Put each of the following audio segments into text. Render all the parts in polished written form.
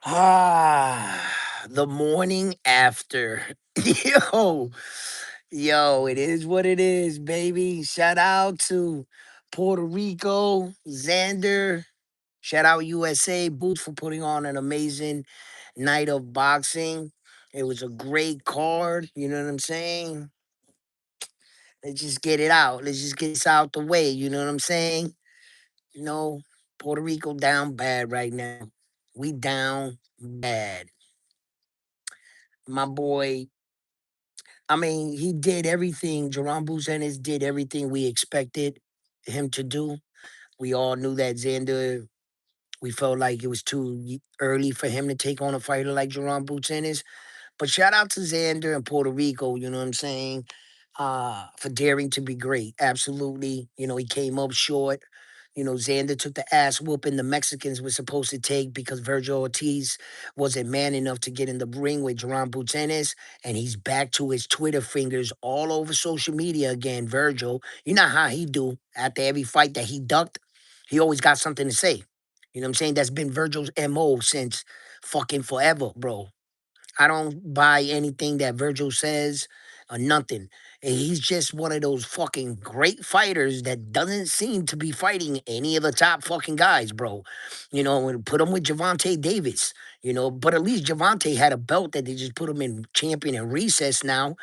The morning after. Yo, yo, it is what it is, baby. Shout out to Puerto Rico, Xander. Shout out USA Boots for putting on an amazing night of boxing. It was a great card. You know what I'm saying? Let's just get it out. Let's just get this out the way. You know what I'm saying? You know, Puerto Rico down bad right now. We down bad. My boy, I mean, he did everything. Jerome Buzanis did everything we expected him to do. We all knew that Xander, we felt like it was too early for him to take on a fighter like Jerome Buzanis. But shout out to Xander and Puerto Rico, you know what I'm saying? For daring to be great. Absolutely. You know, he came up short. You know, Xander took the ass whooping the Mexicans were supposed to take because Virgil Ortiz wasn't man enough to get in the ring with Jerome Butenis. And he's back to his Twitter fingers all over social media again, Virgil. You know how he do after every fight that he ducked? He always got something to say. You know what I'm saying? That's been Virgil's MO since fucking forever, bro. I don't buy anything that Virgil says or nothing. And he's just one of those fucking great fighters that doesn't seem to be fighting any of the top fucking guys, bro. You know, and put him with Javante Davis, you know, but at least Javante had a belt that they just put him in champion and recess now,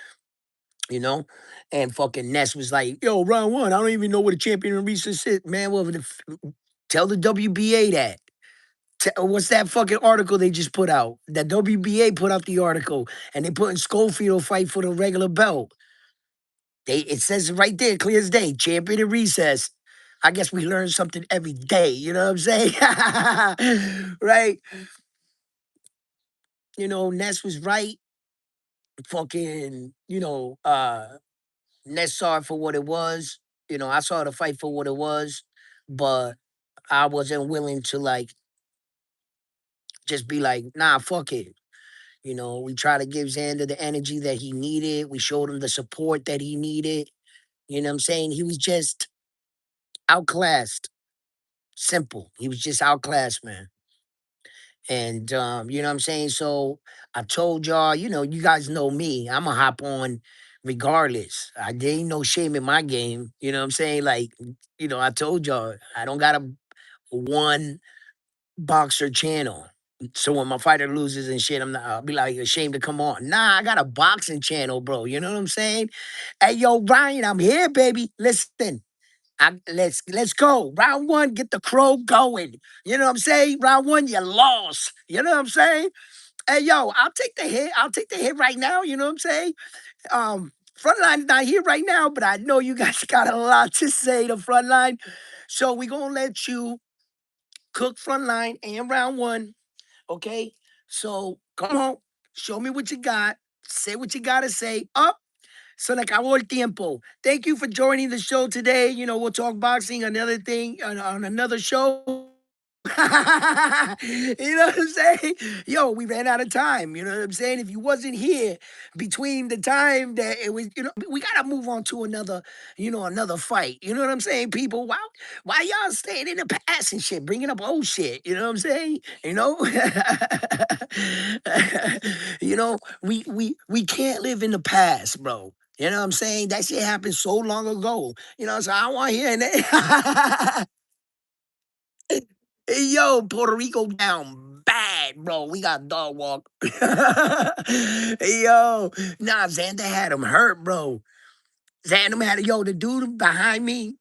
you know. And fucking Ness was like, yo, round one, I don't even know what a champion and recess is. Man, well, tell the WBA that. What's that fucking article they just put out? That WBA put out the article, and they put in Schofield fight for the regular belt. It says right there, clear as day, champion in recess. I guess we learn something every day. You know what I'm saying? Right? You know, Ness was right. Fucking, Ness saw it for what it was. You know, I saw the fight for what it was, but I wasn't willing to like just be like, nah, fuck it. You know, we try to give Xander the energy that he needed. We showed him the support that he needed. You know what I'm saying? He was just outclassed. Simple. He was just outclassed, man. And you know what I'm saying? So I told y'all, you know, you guys know me. I'ma hop on regardless. There ain't no shame in my game. You know what I'm saying? Like, you know, I told y'all I don't got a one boxer channel. So when my fighter loses and shit, I'll be like ashamed to come on. Nah, I got a boxing channel, bro. You know what I'm saying? Hey, yo, Ryan, I'm here, baby. Listen, let's go. Round one, get the crow going. You know what I'm saying? Round one, you lost. You know what I'm saying? Hey, yo, I'll take the hit. I'll take the hit right now. You know what I'm saying? Frontline's not here right now, but I know you guys got a lot to say. The frontline. So we gonna let you cook frontline and round one. Okay? So come on, show me what you got. Say what you gotta say. Up. So like acabó el tiempo. Thank you for joining the show today. You know, we'll talk boxing another thing on another show. You know what I'm saying? Yo, we ran out of time. You know what I'm saying? If you wasn't here between the time that it was, you know, we gotta move on to another, another fight. You know what I'm saying, people? Why y'all staying in the past and shit, bringing up old shit? You know what I'm saying? You know, we can't live in the past, bro. You know what I'm saying? That shit happened so long ago. You know, so I don't want to hear it. Hey, yo, Puerto Rico down bad, bro. We got dog walk. Hey, yo, nah, Xander had him hurt, bro. Xander had the dude behind me.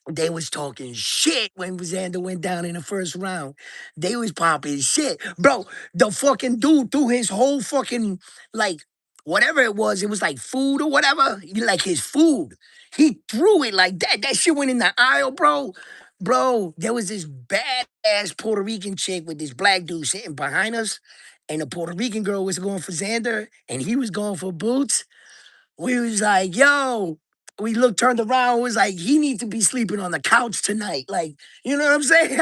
They was talking shit when Xander went down in the first round. They was popping shit. Bro, the fucking dude threw his whole fucking, like, whatever it was like food or whatever. Like his food. He threw it like that. That shit went in the aisle, bro. Bro, there was this badass Puerto Rican chick with this black dude sitting behind us. And the Puerto Rican girl was going for Xander, and he was going for Boots. We was like, yo, we looked, turned around, was like, he needs to be sleeping on the couch tonight. Like, you know what I'm saying?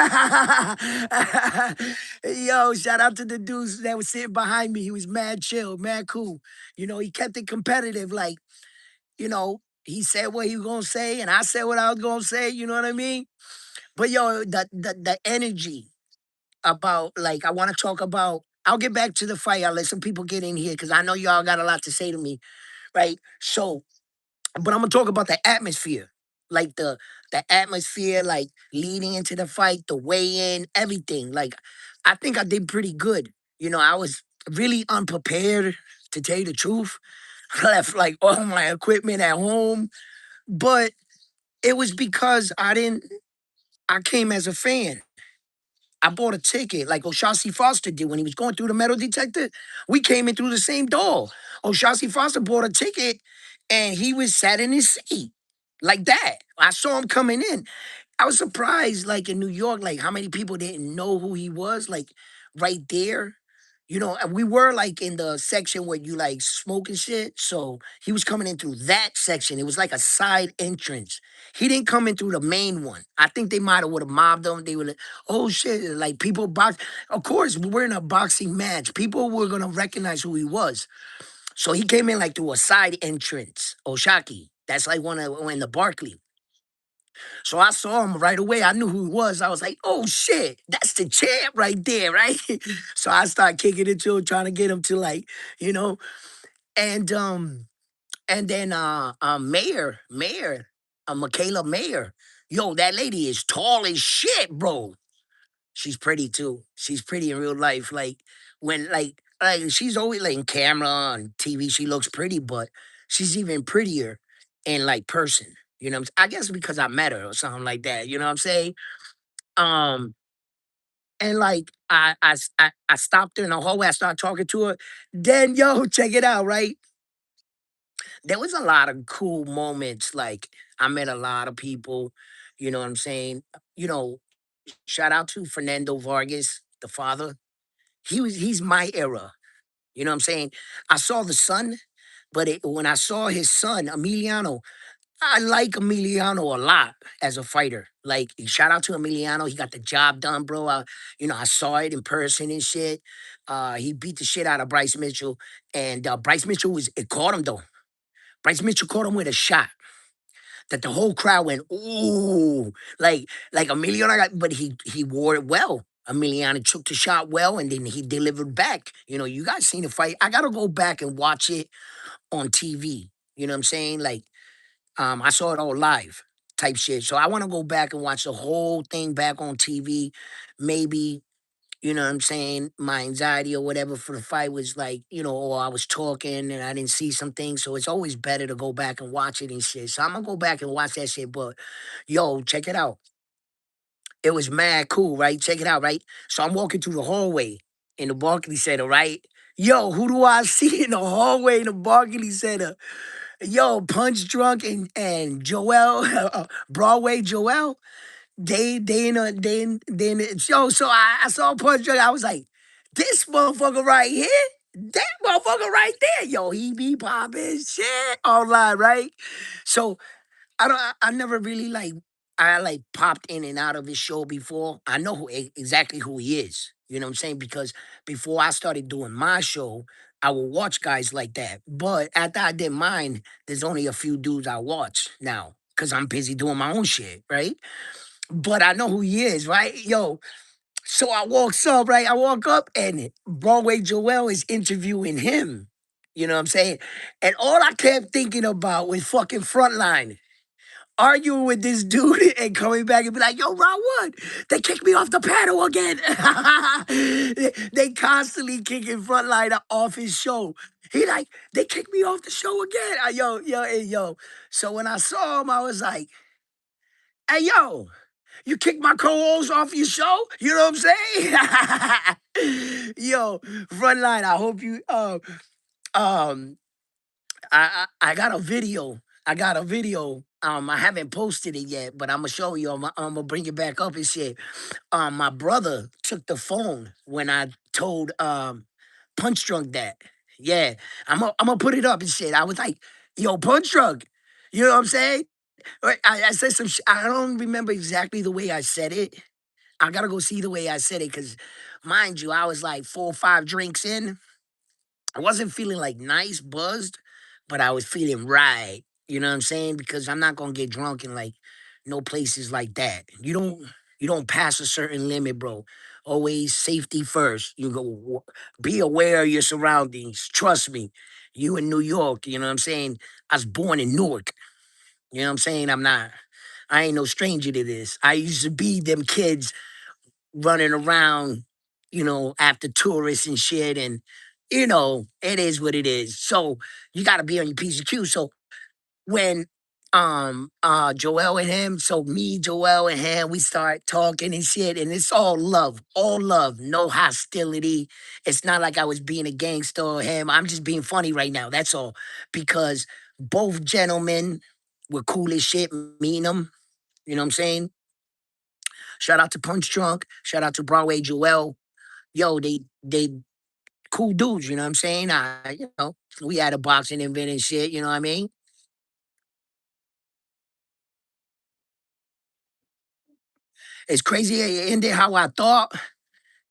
Yo, shout out to the dudes that was sitting behind me. He was mad chill, mad cool. You know, he kept it competitive. Like, he said what he was gonna say, and I said what I was gonna say, you know what I mean? But yo, the energy. about like I want to talk about. I'll get back to the fight. I'll let some people get in here because I know y'all got a lot to say to me, right? So, but I'm gonna talk about the atmosphere, like the atmosphere, like leading into the fight, the weigh in, everything. Like, I think I did pretty good. I was really unprepared to tell you the truth. I left like all my equipment at home, but it was because I didn't. I came as a fan. I bought a ticket like O'Shaughnessy Foster did when he was going through the metal detector. We came in through the same door. O'Shaughnessy Foster bought a ticket and he was sat in his seat like that. I saw him coming in. I was surprised, like in New York, like how many people didn't know who he was, like right there. And we were like in the section where you like smoke and shit. So he was coming in through that section. It was like a side entrance. He didn't come in through the main one. I think they might have would have mobbed him. They were like, oh shit, like people box. Of course, we're in a boxing match. People were gonna recognize who he was. So he came in like through a side entrance, Oshaki. That's like one of in the Barclay. So I saw him right away. I knew who he was. I was like, oh shit, that's the champ right there, right? So I started kicking it to him, trying to get him to like, you know, and then Mayor, Michaela Mayer. Yo, that lady is tall as shit, bro. She's pretty too. She's pretty in real life. Like when like she's always like in camera on TV, she looks pretty, but she's even prettier in like person. I guess because I met her or something like that. You know what I'm saying? Um, and like I stopped her in the hallway. I started talking to her. Then yo, check it out, right? There was a lot of cool moments. Like I met a lot of people. You know what I'm saying? You know, shout out to Fernando Vargas, the father. He's my era. You know what I'm saying? I saw the son, but when I saw his son, Emiliano, I like Emiliano a lot as a fighter. Like, shout out to Emiliano. He got the job done, bro. I saw it in person and shit. He beat the shit out of Bryce Mitchell. And Bryce Mitchell it caught him though. Bryce Mitchell caught him with a shot that the whole crowd went, ooh, like Emiliano got, but he wore it well. Emiliano took the shot well and then he delivered back. You guys seen the fight. I gotta go back and watch it on TV. You know what I'm saying? Like, I saw it all live type shit. So I want to go back and watch the whole thing back on TV. Maybe, you know what I'm saying? My anxiety or whatever for the fight was like, or I was talking and I didn't see some things. So it's always better to go back and watch it and shit. So I'm gonna go back and watch that shit. But yo, check it out. It was mad cool, right? Check it out, right? So I'm walking through the hallway in the Barclays Center, right? Yo, who do I see in the hallway in the Barclays Center? Yo, Punch Drunk and Joel, Broadway Joel. Yo. So I saw Punch Drunk. I was like, this motherfucker right here, that motherfucker right there. Yo, he be popping shit online, right? So I don't. I never really like. I like popped in and out of his show before. I know exactly who he is. You know what I'm saying? Because before I started doing my show, I would watch guys like that. But after I did mine, there's only a few dudes I watch now because I'm busy doing my own shit, right? But I know who he is, right? Yo, so I walks up, right? I walk up and Broadway Joel is interviewing him. You know what I'm saying? And all I kept thinking about was fucking Frontline arguing with this dude and coming back and be like, yo, Ron Wood, they kicked me off the panel again. they constantly kicking Frontliner off his show. He like, they kicked me off the show again. Yo. So when I saw him, I was like, hey, yo, you kicked my co-host off your show? You know what I'm saying? Yo, Frontline, I hope you, um, I got a video. I got a video. I haven't posted it yet, but I'm gonna show you. I'm gonna bring it back up and shit. My brother took the phone when I told Punch Drunk that. Yeah, I'm gonna put it up and shit. I was like, "Yo, Punch Drunk," you know what I'm saying? I said some. I don't remember exactly the way I said it. I gotta go see the way I said it because, mind you, I was like 4 or 5 drinks in. I wasn't feeling like nice, buzzed, but I was feeling right. You know what I'm saying? Because I'm not gonna get drunk in like no places like that. You don't. You don't pass a certain limit, bro. Always safety first. You go be aware of your surroundings. Trust me. You in New York, you know what I'm saying? I was born in Newark. You know what I'm saying? I ain't no stranger to this. I used to be them kids running around, after tourists and shit. And, it is what it is. So you gotta be on your P's and Q's. So when Joel and him, so me, Joel and him, we start talking and shit, and it's all love, no hostility. It's not like I was being a gangster or him. I'm just being funny right now. That's all. Because both gentlemen were cool as shit, meeting them. You know what I'm saying? Shout out to Punch Drunk. Shout out to Broadway Joel. Yo, they cool dudes, you know what I'm saying? We had a boxing event and shit, you know what I mean? It's crazy it ended how I thought.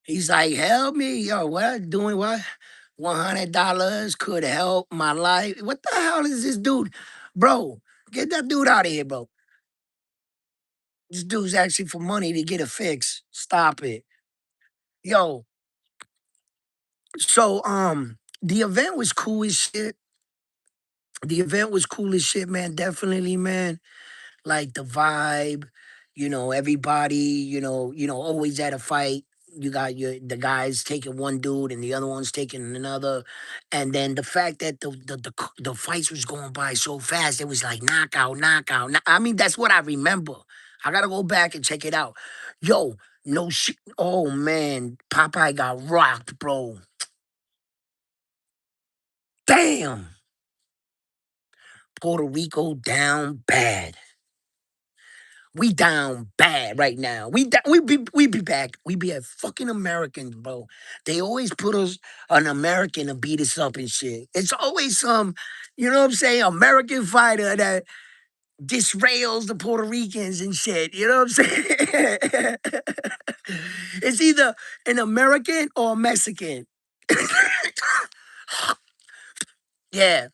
He's like, help me, yo, what? Doing what? $100 could help my life. What the hell is this dude? Bro, get that dude out of here, bro. This dude's asking for money to get a fix. Stop it. Yo, so the event was cool as shit. The event was cool as shit, man. Definitely, man. Like the vibe, everybody, always at a fight. You got the guys taking one dude and the other one's taking another, and then the fact that the fights was going by so fast, it was like knockout, knockout. I mean, that's what I remember. I gotta go back and check it out. Yo, no shit. Oh man, Popeye got rocked, bro. Damn, Puerto Rico down bad. We down bad right now. We be back. We be a fucking Americans, bro. They always put us an American to beat us up and shit. It's always some, you know what I'm saying, American fighter that disrails the Puerto Ricans and shit. You know what I'm saying? It's either an American or a Mexican. Yeah.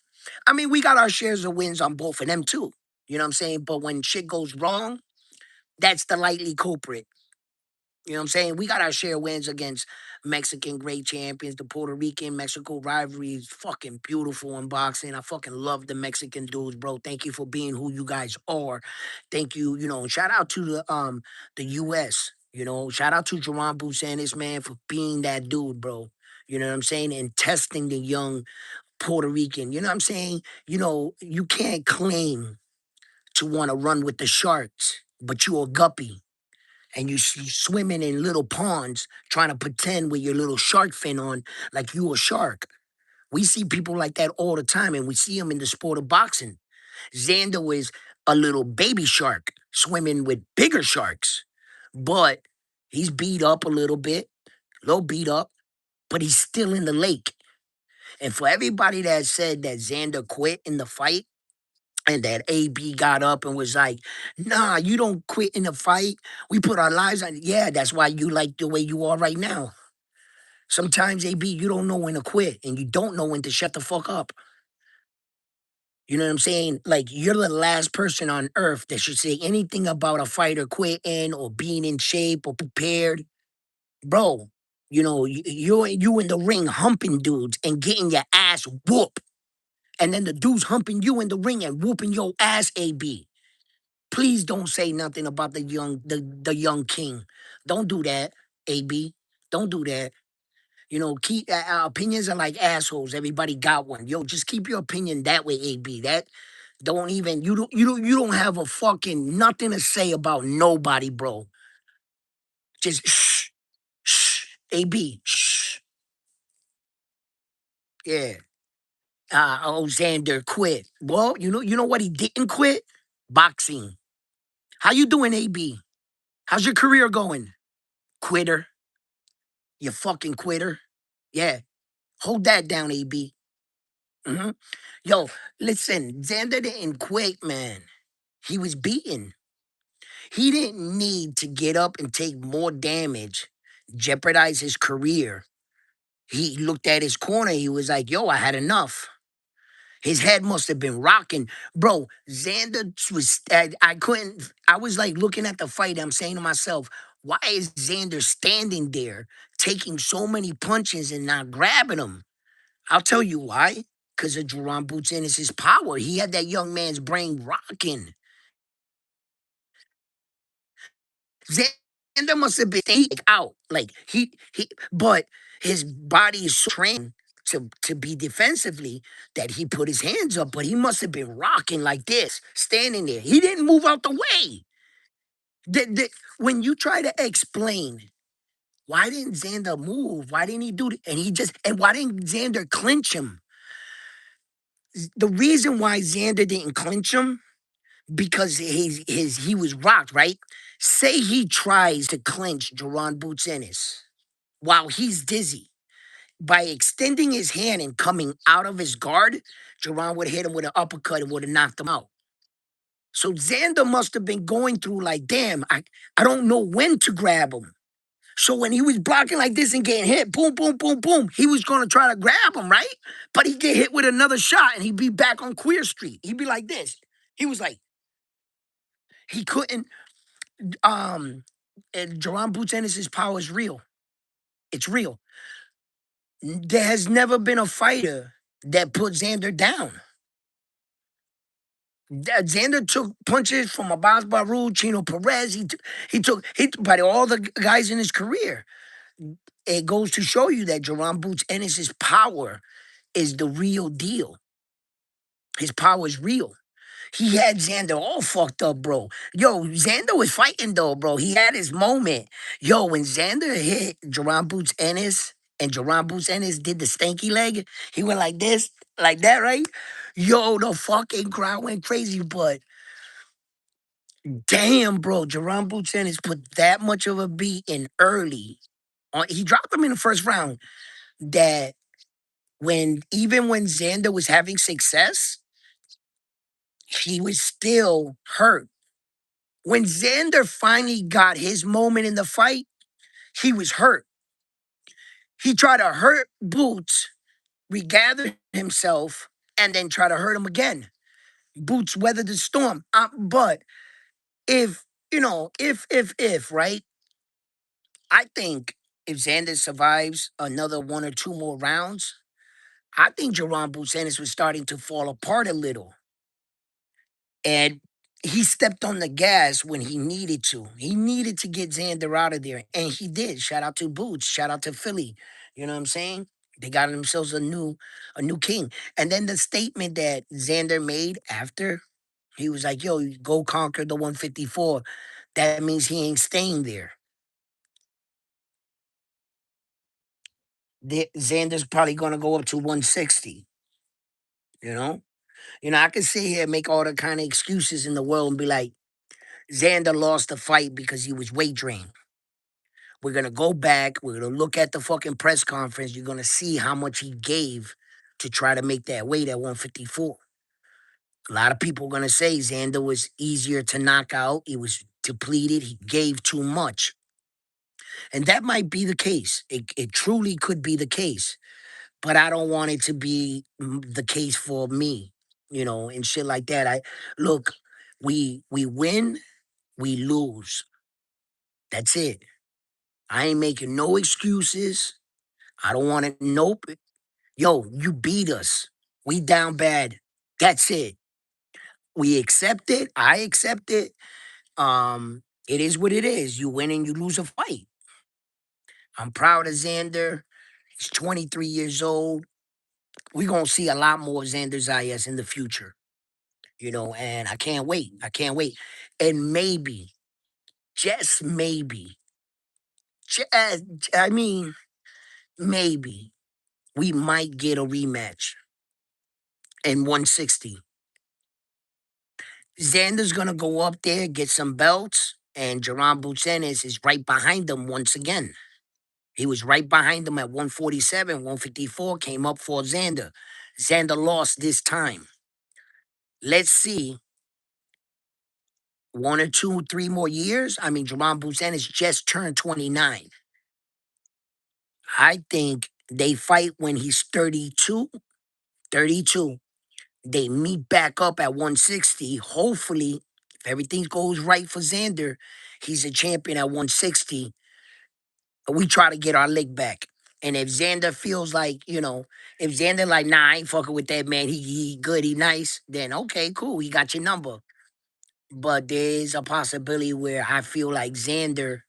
I mean, we got our shares of wins on both of them too. You know what I'm saying? But when shit goes wrong, that's the likely culprit. You know what I'm saying? We got our share of wins against Mexican great champions. The Puerto Rican Mexico rivalry is fucking beautiful in boxing. I fucking love the Mexican dudes, bro. Thank you for being who you guys are. Thank you, shout out to the US. Shout out to Jerron Busanis, man, for being that dude, bro. You know what I'm saying? And testing the young Puerto Rican. You know what I'm saying? You can't claim to want to run with the sharks, but you a guppy and you swimming in little ponds trying to pretend with your little shark fin on like you a shark. We see people like that all the time, and we see them in the sport of boxing. Xander was a little baby shark swimming with bigger sharks, but he's beat up a little beat up, but he's still in the lake. And for everybody that said that Xander quit in the fight, and that AB got up and was like, nah, you don't quit in a fight. We put our lives on. Yeah, that's why you like the way you are right now. Sometimes, AB, you don't know when to quit and you don't know when to shut the fuck up. You know what I'm saying? Like, you're the last person on earth that should say anything about a fighter quitting or being in shape or prepared. Bro, you in the ring humping dudes and getting your ass whooped. And then the dudes humping you in the ring and whooping your ass, AB. Please don't say nothing about the young king. Don't do that, AB. Don't do that. Keep opinions are like assholes. Everybody got one. Yo, just keep your opinion that way, AB. That don't even you don't have a fucking nothing to say about nobody, bro. Just shh, shh, AB, shh. Yeah. Xander quit. Well, you know what he didn't quit? Boxing. How you doing, AB? How's your career going? Quitter. You fucking quitter. Yeah. Hold that down, AB. hmm Yo, listen, Xander didn't quit, man. He was beaten. He didn't need to get up and take more damage, jeopardize his career. He looked at his corner. He was like, yo, I had enough. His head must have been rocking. Bro, Xander was, I couldn't, I was like looking at the fight. I'm saying to myself, why is Xander standing there taking so many punches and not grabbing him? I'll tell you why. Because of Jerron Boots Ennis' power. He had that young man's brain rocking. Xander must have been out. Like but his body is so trained to be defensively that he put his hands up, but he must have been rocking like this, standing there. He didn't move out the way. When you try to explain why didn't Xander move? Why didn't he do it? And why didn't Xander clinch him? The reason why Xander didn't clinch him because he was rocked, right? Say he tries to clinch Jerron Boots Ennis while he's dizzy. By extending his hand and coming out of his guard, Jerron would hit him with an uppercut and would have knocked him out. So Xander must have been going through like, damn, I don't know when to grab him. So when he was blocking like this and getting hit, boom, boom, boom, boom, he was gonna try to grab him, right? But he'd get hit with another shot and he'd be back on Queer Street. He'd be like this. He was like, he couldn't, and Jerron Boots Ennis' power is real. It's real. There has never been a fighter that put Xander down. Xander took punches from Abbas Baru, Chino Perez. By all the guys in his career. It goes to show you that Jerron Boots Ennis' power is the real deal. His power is real. He had Xander all fucked up, bro. Yo, Xander was fighting though, bro. He had his moment. Yo, when Xander hit Jerron Boots Ennis and Jerron Boots Ennis did the stanky leg, he went like this, like that, right? Yo, the fucking crowd went crazy, but damn, bro, Jerron Boots Ennis put that much of a beat in early. He dropped him in the first round. That even when Xander was having success, he was still hurt. When Xander finally got his moment in the fight, he was hurt. He tried to hurt Boots, regathered himself, and then try to hurt him again. Boots weathered the storm. But if, right? I think if Xander survives another one or two more rounds, I think Jerron Boots Ennis was starting to fall apart a little. And he stepped on the gas when he needed to. He needed to get Xander out of there, and he did. Shout out to Boots. Shout out to Philly. You know what I'm saying? They got themselves a new king. And then the statement that Xander made after, he was like, "Yo, you go conquer the 154." That means he ain't staying there. Xander's probably gonna go up to 160. You know, I can sit here and make all the kind of excuses in the world and be like, Xander lost the fight because he was weight drained. We're gonna go back. We're gonna look at the fucking press conference. You're gonna see how much he gave to try to make that weight at 154. A lot of people are gonna say Xander was easier to knock out. He was depleted. He gave too much, and that might be the case. It truly could be the case, but I don't want it to be the case for me, and shit like that. I look, we win, we lose. That's it. I ain't making no excuses. I don't want it. Nope. Yo, you beat us. We down bad. That's it. We accept it. I accept it. It is what it is. You win and you lose a fight. I'm proud of Xander. He's 23 years old. We're gonna see a lot more of Xander Zayas in the future. And I can't wait. I can't wait. And maybe, just maybe, just, I mean, maybe we might get a rematch in 160. Xander's gonna go up there, get some belts, and Jerron Boots Ennis is right behind him once again. He was right behind him at 147, 154, came up for Xander. Xander lost this time. Let's see, one or two, three more years. I mean, Jerron Boots Ennis just turned 29. I think they fight when he's 32, 32. They meet back up at 160. Hopefully, if everything goes right for Xander, he's a champion at 160. We try to get our leg back. And if Xander feels like, if Xander like, nah, I ain't fucking with that man, he good, he nice, then okay, cool, he got your number. But there's a possibility where I feel like Xander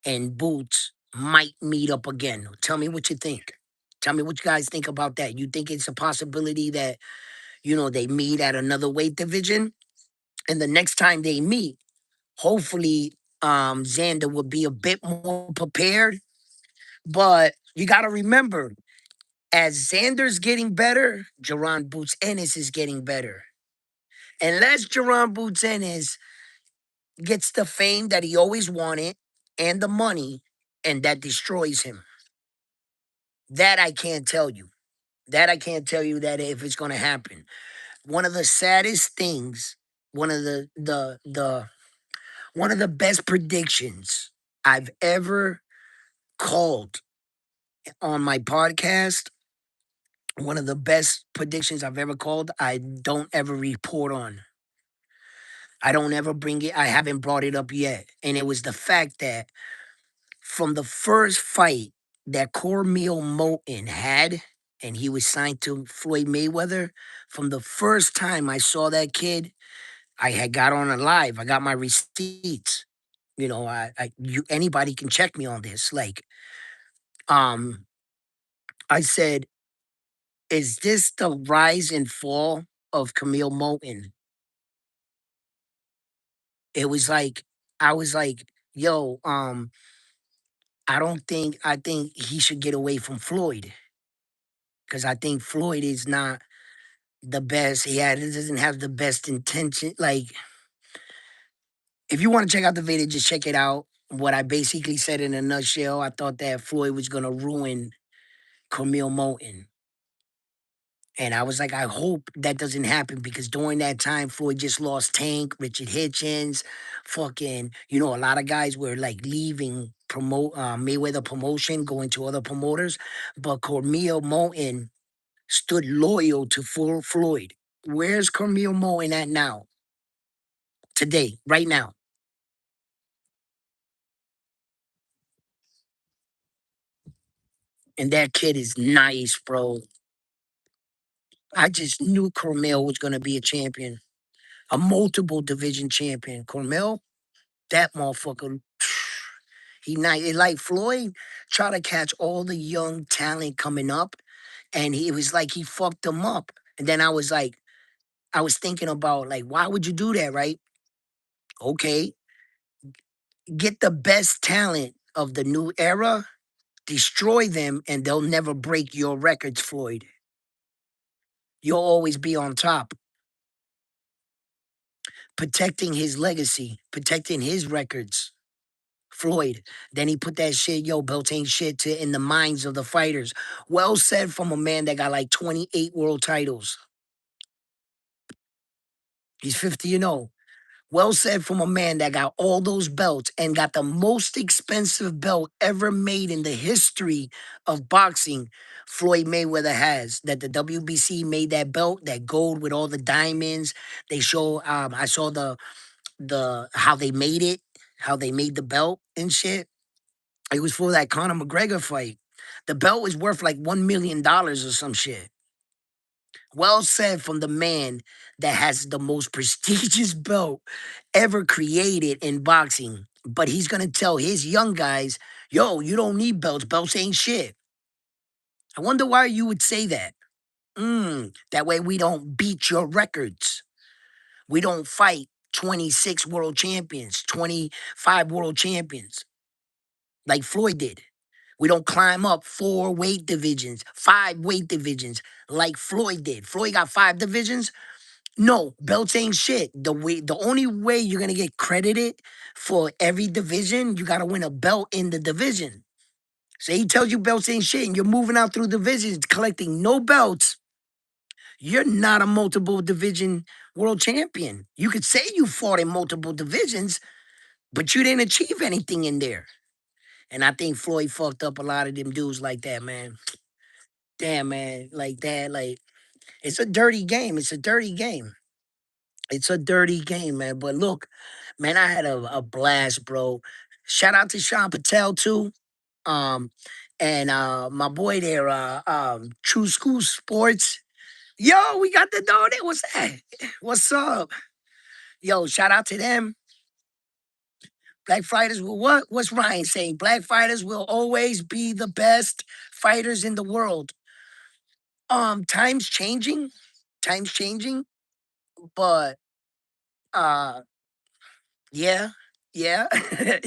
and Boots might meet up again. Tell me what you think. Tell me what you guys think about that. You think it's a possibility that, they meet at another weight division? And the next time they meet, hopefully Xander will be a bit more prepared. But you got to remember, as Xander's getting better, Jaron Boots Ennis is getting better. Unless Jaron Boots Ennis gets the fame that he always wanted and the money, and that destroys him. That I can't tell you. That I can't tell you that if it's going to happen. One of the saddest things, one of the one of the best predictions I've ever called on my podcast, one of the best predictions I've ever called, I don't ever report on. I don't ever bring it. I haven't brought it up yet. And it was the fact that from the first fight that Cormel Moten had, and he was signed to Floyd Mayweather, from the first time I saw that kid, I had got on a live. I got my receipts. Anybody can check me on this. Like, um, I said, is this the rise and fall of Camille Moten? It was like, I was like, yo, I think he should get away from Floyd. Because I think Floyd is not the best. He doesn't have the best intention. Like, if you want to check out the video, just check it out. What I basically said in a nutshell, I thought that Floyd was gonna ruin Camille Moten. And I was like, I hope that doesn't happen because during that time, Floyd just lost Tank, Richard Hitchens, fucking, a lot of guys were like leaving Mayweather promotion, going to other promoters. But Cormel Moten stood loyal to Floyd. Where's Cormel Moten at now? Today, right now. And that kid is nice, bro. I just knew Cormel was gonna be a champion, a multiple division champion. Cormel, that motherfucker, he nice. Like Floyd try to catch all the young talent coming up, and it was like he fucked them up. And then I was like, I was thinking about like, why would you do that, right? Okay, get the best talent of the new era, destroy them, and they'll never break your records, Floyd. You'll always be on top, protecting his legacy, protecting his records. Floyd. Then he put that shit, yo, belt ain't shit to in the minds of the fighters. Well said from a man that got like 28 world titles. He's 50 and 0. Well said from a man that got all those belts and got the most expensive belt ever made in the history of boxing. Floyd Mayweather has that the WBC made that belt, that gold with all the diamonds. They show I saw the how they made it, how they made the belt and shit. It was for that Conor McGregor fight. The belt was worth like $1 million or some shit. Well said from the man that has the most prestigious belt ever created in boxing. But he's gonna tell his young guys, yo, you don't need belts. Belts ain't shit. I wonder why you would say that. That way we don't beat your records. We don't fight 26 world champions, 25 world champions like Floyd did. We don't climb up 4 weight divisions, 5 weight divisions like Floyd did. Floyd got 5 divisions. No, belts ain't shit. The only way you're gonna get credited for every division, you gotta win a belt in the division. So he tells you belts ain't shit, and you're moving out through divisions, collecting no belts. You're not a multiple division world champion. You could say you fought in multiple divisions, but you didn't achieve anything in there. And I think Floyd fucked up a lot of them dudes like that, man. Damn, man, like that, like. It's a dirty game. It's a dirty game. It's a dirty game, man. But look, man, I had a blast, bro. Shout out to Sean Patel too. Um, and my boy there, True School Sports. Yo, we got the donate. What's that? What's up? Yo, shout out to them. Black fighters will what? What's Ryan saying? Black fighters will always be the best fighters in the world. Times changing, times changing, but uh yeah, yeah,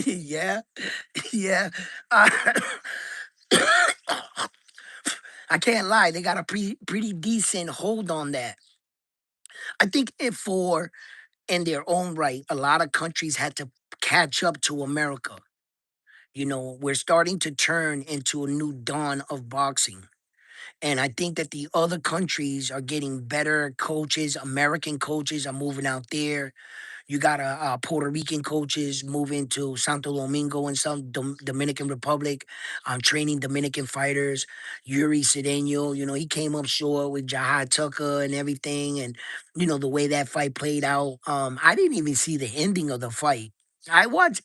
yeah, yeah. Uh, I can't lie, they got a pretty decent hold on that. I think if for in their own right, a lot of countries had to catch up to America. You know, we're starting to turn into a new dawn of boxing. And I think that the other countries are getting better coaches. American coaches are moving out there. You got Puerto Rican coaches moving to Santo Domingo and some Dominican Republic, training Dominican fighters. Yuri Cedeno, you know, he came up short with Jahad Tucker and everything. And, you know, the way that fight played out. I didn't even see the ending of the fight.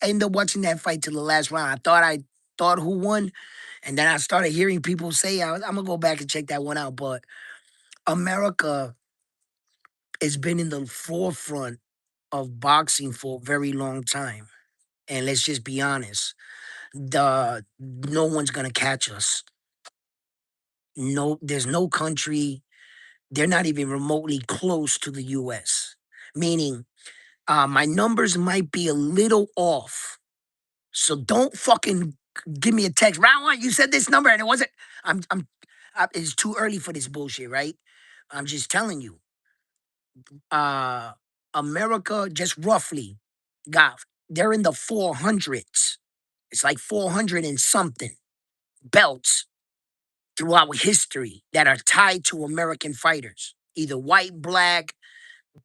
Ended up watching that fight till the last round. I thought who won. And then I started hearing people say, I'm going to go back and check that one out. But America has been in the forefront of boxing for a very long time. And let's just be honest, no one's gonna catch us. No, there's no country. They're not even remotely close to the U.S. Meaning, my numbers might be a little off. So don't fucking give me a text. Round one, you said this number and it wasn't. I'm. It's too early for this bullshit, right? I'm just telling you. Uh, America just roughly got. They're in the 400s. It's like 400 and something belts throughout history that are tied to American fighters, either white, black,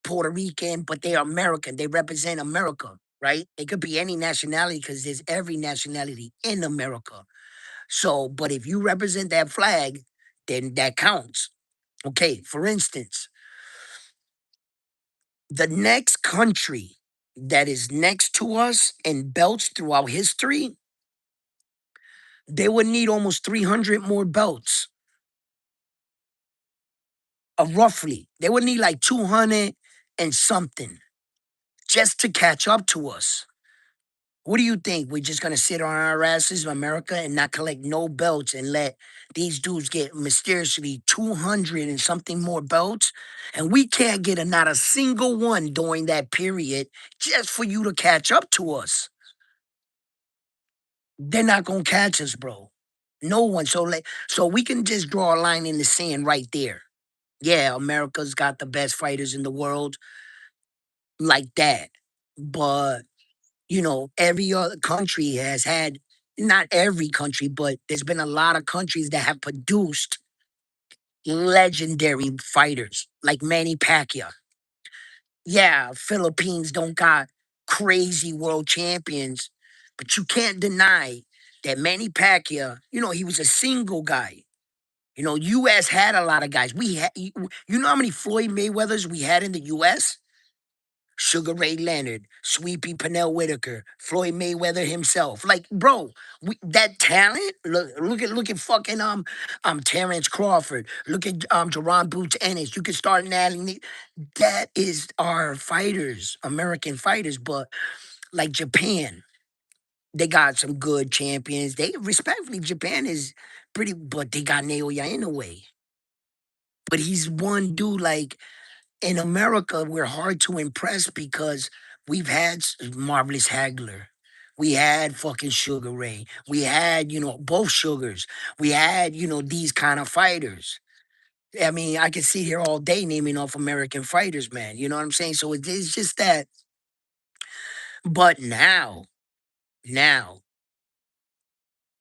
Puerto Rican, but they are American. They represent America, right? They could be any nationality because there's every nationality in America. So, but if you represent that flag, then that counts. Okay, for instance, the next country that is next to us in belts throughout history, they would need almost 300 more belts. Roughly. They would need like 200 and something just to catch up to us. What do you think? We're just gonna sit on our asses in America and not collect no belts and let these dudes get mysteriously 200 and something more belts? And we can't get not a single one during that period just for you to catch up to us. They're not gonna catch us, bro. No one. So we can just draw a line in the sand right there. Yeah, America's got the best fighters in the world like that. But, you know, every other country has had, not every country, but there's been a lot of countries that have produced legendary fighters like Manny Pacquiao. Yeah, Philippines don't got crazy world champions, but you can't deny that Manny Pacquiao, you know, he was a single guy. You know, U.S. had a lot of guys. You know how many Floyd Mayweathers we had in the U.S.? Sugar Ray Leonard, Sweepy Pernell Whitaker, Floyd Mayweather himself. Like, bro, that talent. Look at fucking Terrence Crawford. Look at Jerron Boots Ennis. You can start adding that is our fighters, American fighters. But like Japan, they got some good champions. They respectfully, Japan is pretty, but they got Naoya Inoue. But he's one dude like in America, we're hard to impress because we've had Marvelous Hagler. We had fucking Sugar Ray. We had, you know, both Sugars. We had, you know, these kind of fighters. I mean, I could sit here all day naming off American fighters, man. You know what I'm saying? So it's just that. But now,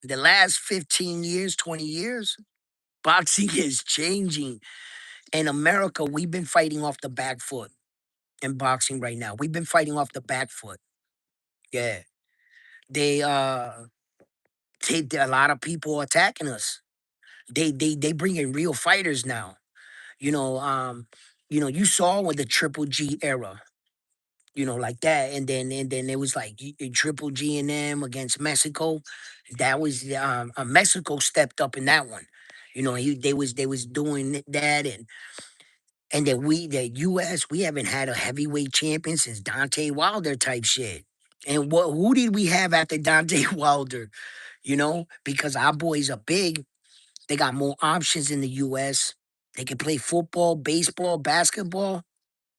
the last 15 years, 20 years, boxing is changing. In America, we've been fighting off the back foot in boxing right now. We've been fighting off the back foot. Yeah. They a lot of people attacking us. They bring in real fighters now. You know, you saw with the Triple G era, like that, and then it was like Triple G and them against Mexico. That was Mexico stepped up in that one. They was doing that, and that the U.S. we haven't had a heavyweight champion since Dante Wilder type shit. And who did we have after Dante Wilder? Because our boys are big. They got more options in the U.S. They can play football, baseball, basketball.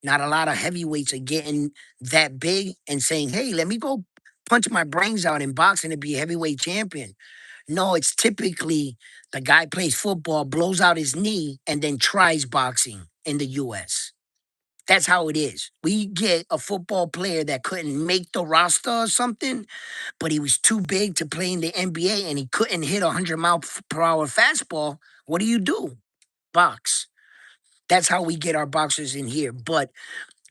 Not a lot of heavyweights are getting that big and saying, "Hey, let me go punch my brains out in boxing to be a heavyweight champion." No, it's typically the guy plays football, blows out his knee, and then tries boxing in the U.S. That's how it is. We get a football player that couldn't make the roster or something, but he was too big to play in the NBA and he couldn't hit a 100-mile-per-hour fastball. What do? Box. That's how we get our boxers in here. But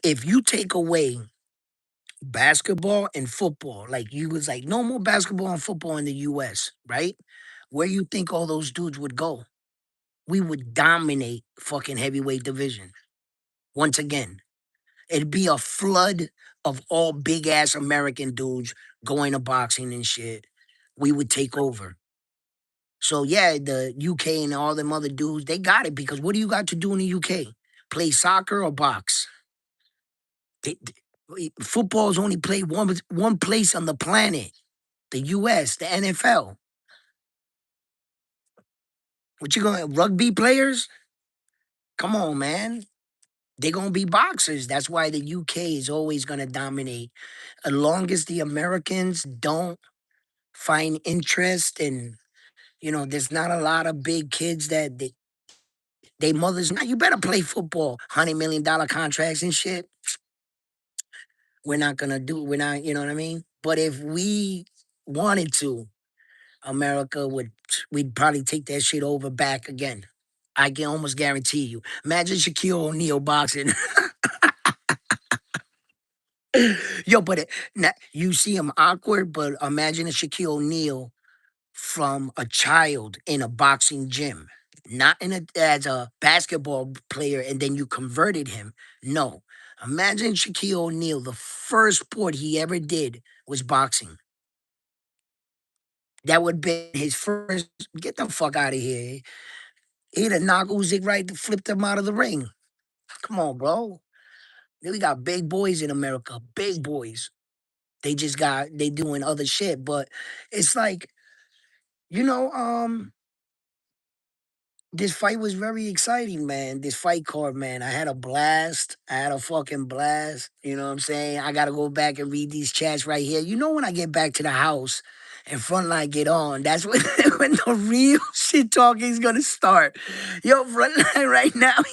if you take away basketball and football, like you was like, no more basketball and football in the US, right? Where you think all those dudes would go? We would dominate fucking heavyweight division. Once again, it'd be a flood of all big ass American dudes going to boxing and shit. We would take over. So yeah, the UK and all them other dudes, they got it because what do you got to do in the UK? Play soccer or box? Football is only played one place on the planet, the US, the NFL. What you going rugby players? Come on, man. They're gonna be boxers. That's why the UK is always gonna dominate. As long as the Americans don't find interest and there's not a lot of big kids that they mothers now you better play football, $100 million contracts and shit. We're not, you know what I mean? But if we wanted to, America we'd probably take that shit over back again. I can almost guarantee you. Imagine Shaquille O'Neal boxing. Yo, but you see him awkward, but imagine a Shaquille O'Neal from a child in a boxing gym, not as a basketball player, and then you converted him. No, imagine Shaquille O'Neal. The first sport he ever did was boxing. That would be his first. Get the fuck out of here. He'd have knocked Usyk right to flip him out of the ring. Come on, bro. We got big boys in America, big boys. They doing other shit, but it's like, you know, um, this fight was very exciting, man. This fight card, man. I had a blast. I had a fucking blast. You know what I'm saying? I gotta go back and read these chats right here. When I get back to the house and Frontline get on, that's when, when the real shit talking is gonna start. Yo, Frontline right now,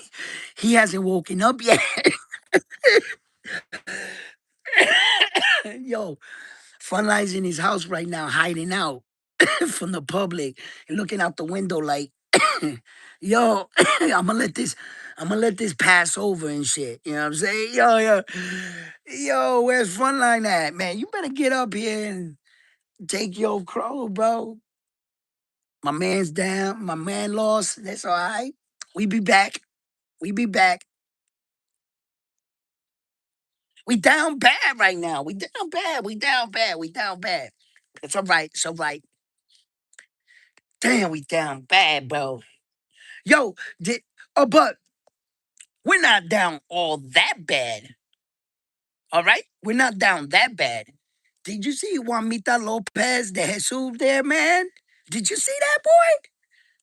he hasn't woken up yet. Yo, Frontline's in his house right now, hiding out from the public and looking out the window like, yo, I'm gonna let this pass over and shit. You know what I'm saying? Yo, where's Frontline at, man? You better get up here and take your crow, bro. My man's down. My man lost. That's all right. We be back. We be back. We down bad right now. We down bad. We down bad. We down bad. It's all right. It's all right. Damn, we down bad, bro. Yo, but we're not down all that bad. All right? We're not down that bad. Did you see Juanita Lopez de Jesus there, man? Did you see that, boy?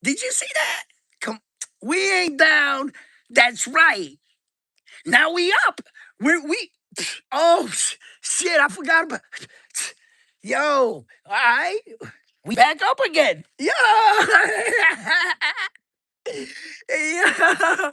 Did you see that? Come, we ain't down. That's right. Now we up. We. Oh shit! I forgot about. Yo, all right. We back up again. Yo. Yo.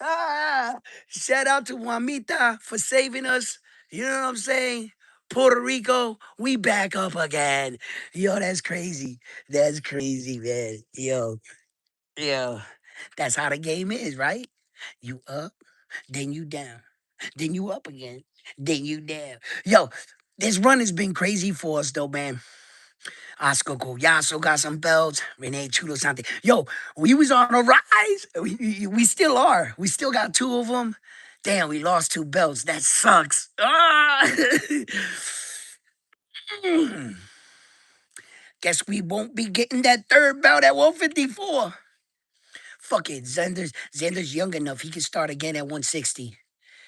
Ah, shout out to Juanita for saving us. You know what I'm saying? Puerto Rico, we back up again. Yo, that's crazy. That's crazy, man. Yo, that's how the game is, right? You up, then you down, then you up again, then you down. Yo, this run has been crazy for us, though, man. Oscar Collazo got some belts. Renee Chulo something. Yo, we was on a rise. We still are. We still got two of them. Damn, we lost two belts. That sucks. Ah! Guess we won't be getting that third belt at 154. Fuck it. Xander's young enough. He can start again at 160.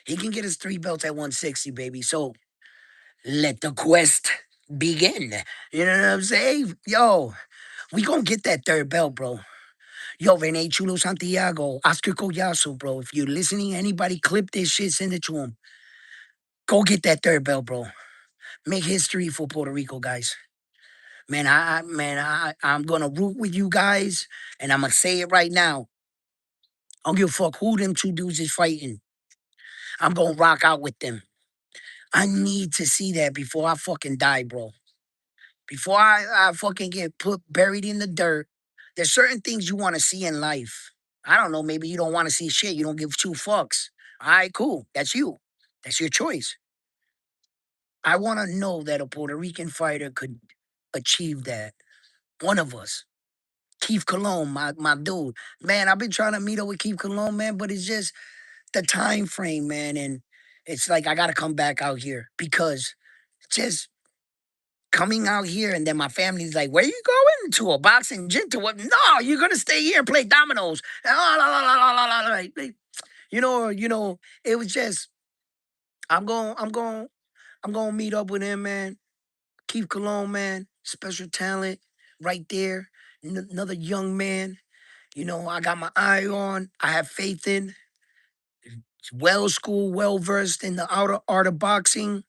He can get his three belts at 160, baby. So let the quest begin. You know what I'm saying? Yo, we gonna get that third belt, bro. Yo, Rene Chulo Santiago, Oscar Collazo, bro. If you're listening, anybody clip this shit, send it to him. Go get that third belt, bro. Make history for Puerto Rico, guys. I'm gonna root with you guys, and I'm gonna say it right now. I don't give a fuck who them two dudes is fighting. I'm gonna rock out with them. I need to see that before I fucking die, bro. Before I fucking get put buried in the dirt. There's certain things you want to see in life. I don't know, maybe you don't want to see shit. You don't give two fucks. All right, cool. That's you. That's your choice. I want to know that a Puerto Rican fighter could achieve that. One of us. Keith Cologne, my dude. Man, I've been trying to meet up with Keith Cologne, man, but it's just the time frame, man. And it's like I gotta come back out here because just coming out here and then my family's like, where you going? To a boxing gym? To what? No, you're gonna stay here and play dominoes. La, la, la, la, la, la, la, like, it was just I'm going to meet up with him, man. Keith Cologne, man, special talent right there. Another young man, I got my eye on. I have faith in. Well schooled, well versed in the outer art of boxing.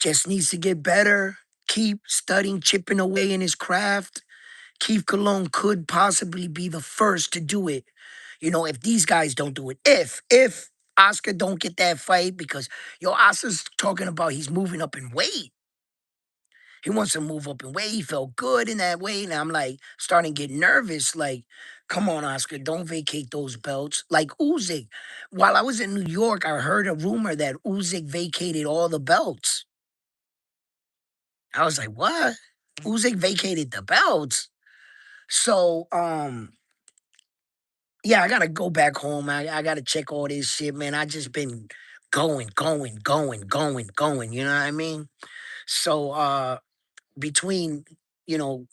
Just needs to get better. Keep studying, chipping away in his craft. Keith Cologne could possibly be the first to do it. If these guys don't do it. If Oscar don't get that fight, because Oscar's talking about he's moving up in weight. He wants to move up in weight. He felt good in that weight. And I'm like starting to get nervous. Like, come on, Oscar, don't vacate those belts. Like Usyk. While I was in New York, I heard a rumor that Usyk vacated all the belts. I was like, what? Usyk vacated the belts. So, yeah, I gotta go back home. I gotta check all this shit, man. I just been going, going, going, going, going. You know what I mean? So between, you know,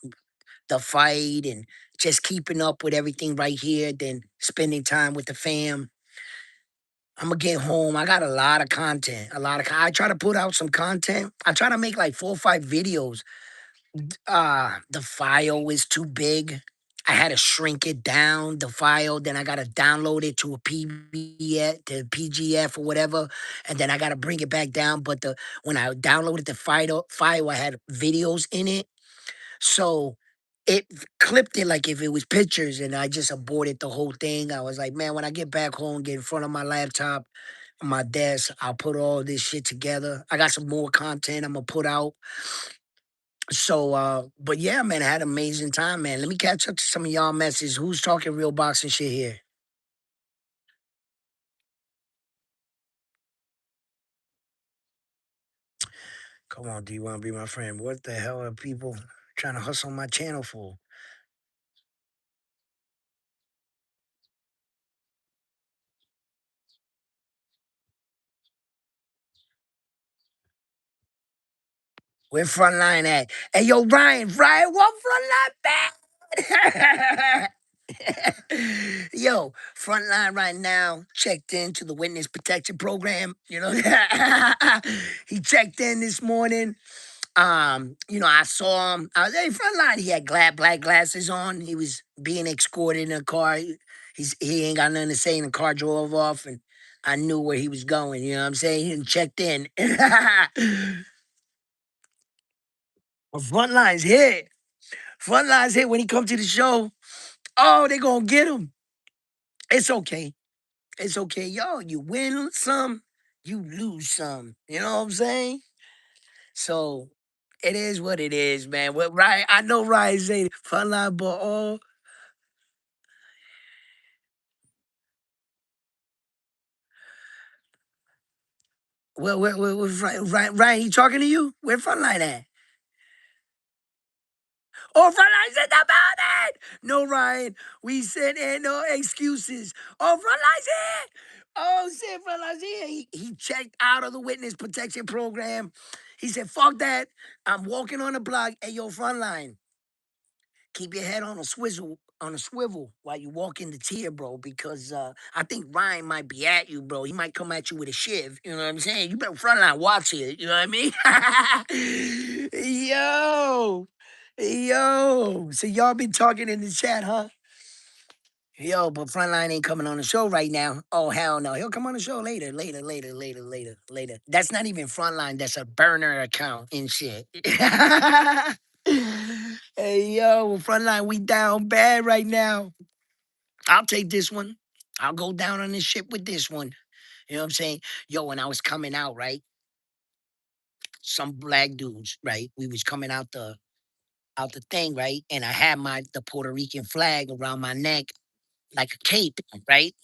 the fight and just keeping up with everything right here, then spending time with the fam. I'm gonna get home. I got a lot of content. I try to put out some content. I try to make like 4 or 5 videos. The file is too big. I had to shrink it down, the file, then I gotta download it to a PBF, to PGF or whatever, and then I gotta bring it back down. But when I downloaded the file, I had videos in it. So it clipped it like if it was pictures, and I just aborted the whole thing. I was like, man, when I get back home, get in front of my laptop, my desk, I'll put all this shit together. I got some more content I'm gonna put out. So, but yeah, man, I had an amazing time, man. Let me catch up to some of y'all messages. Who's talking real boxing shit here? Come on, do you want to be my friend? What the hell are people trying to hustle my channel for? Where Frontline at? Hey, yo, Ryan, what Frontline back? Yo, Frontline right now checked into the witness protection program. He checked in this morning. I saw him. I was hey, Frontline. He had black glasses on. He was being escorted in a car. He ain't got nothing to say, and the car drove off, and I knew where he was going. You know what I'm saying? He checked in. Well, Frontline's hit. Frontline's hit when he come to the show. Oh, they gonna get him. It's okay. It's okay, yo. You win some, you lose some. You know what I'm saying? So it is what it is, man. What right? I know Ryan say Frontline, but where Ryan, he talking to you? Where Frontline at? Oh, Frontline's in the building. No, Ryan. We said and no excuses. Oh, Frontline's here. Oh, shit, Frontline's here. He checked out of the witness protection program. He said, fuck that. I'm walking on the block. Hey, yo, Frontline. Keep your head on a swivel while you walk in the tier, bro, because I think Ryan might be at you, bro. He might come at you with a shiv. You know what I'm saying? You better frontline watch it. You know what I mean? Yo. So y'all been talking in the chat, huh? Yo, but Frontline ain't coming on the show right now. Oh, hell no. He'll come on the show later. That's not even Frontline. That's a burner account and shit. Hey, yo, Frontline, we down bad right now. I'll take this one. I'll go down on this ship with this one. You know what I'm saying? Yo, when I was coming out, right? Some black dudes, right? We was coming out the thing, right? And I had the Puerto Rican flag around my neck like a cape, right?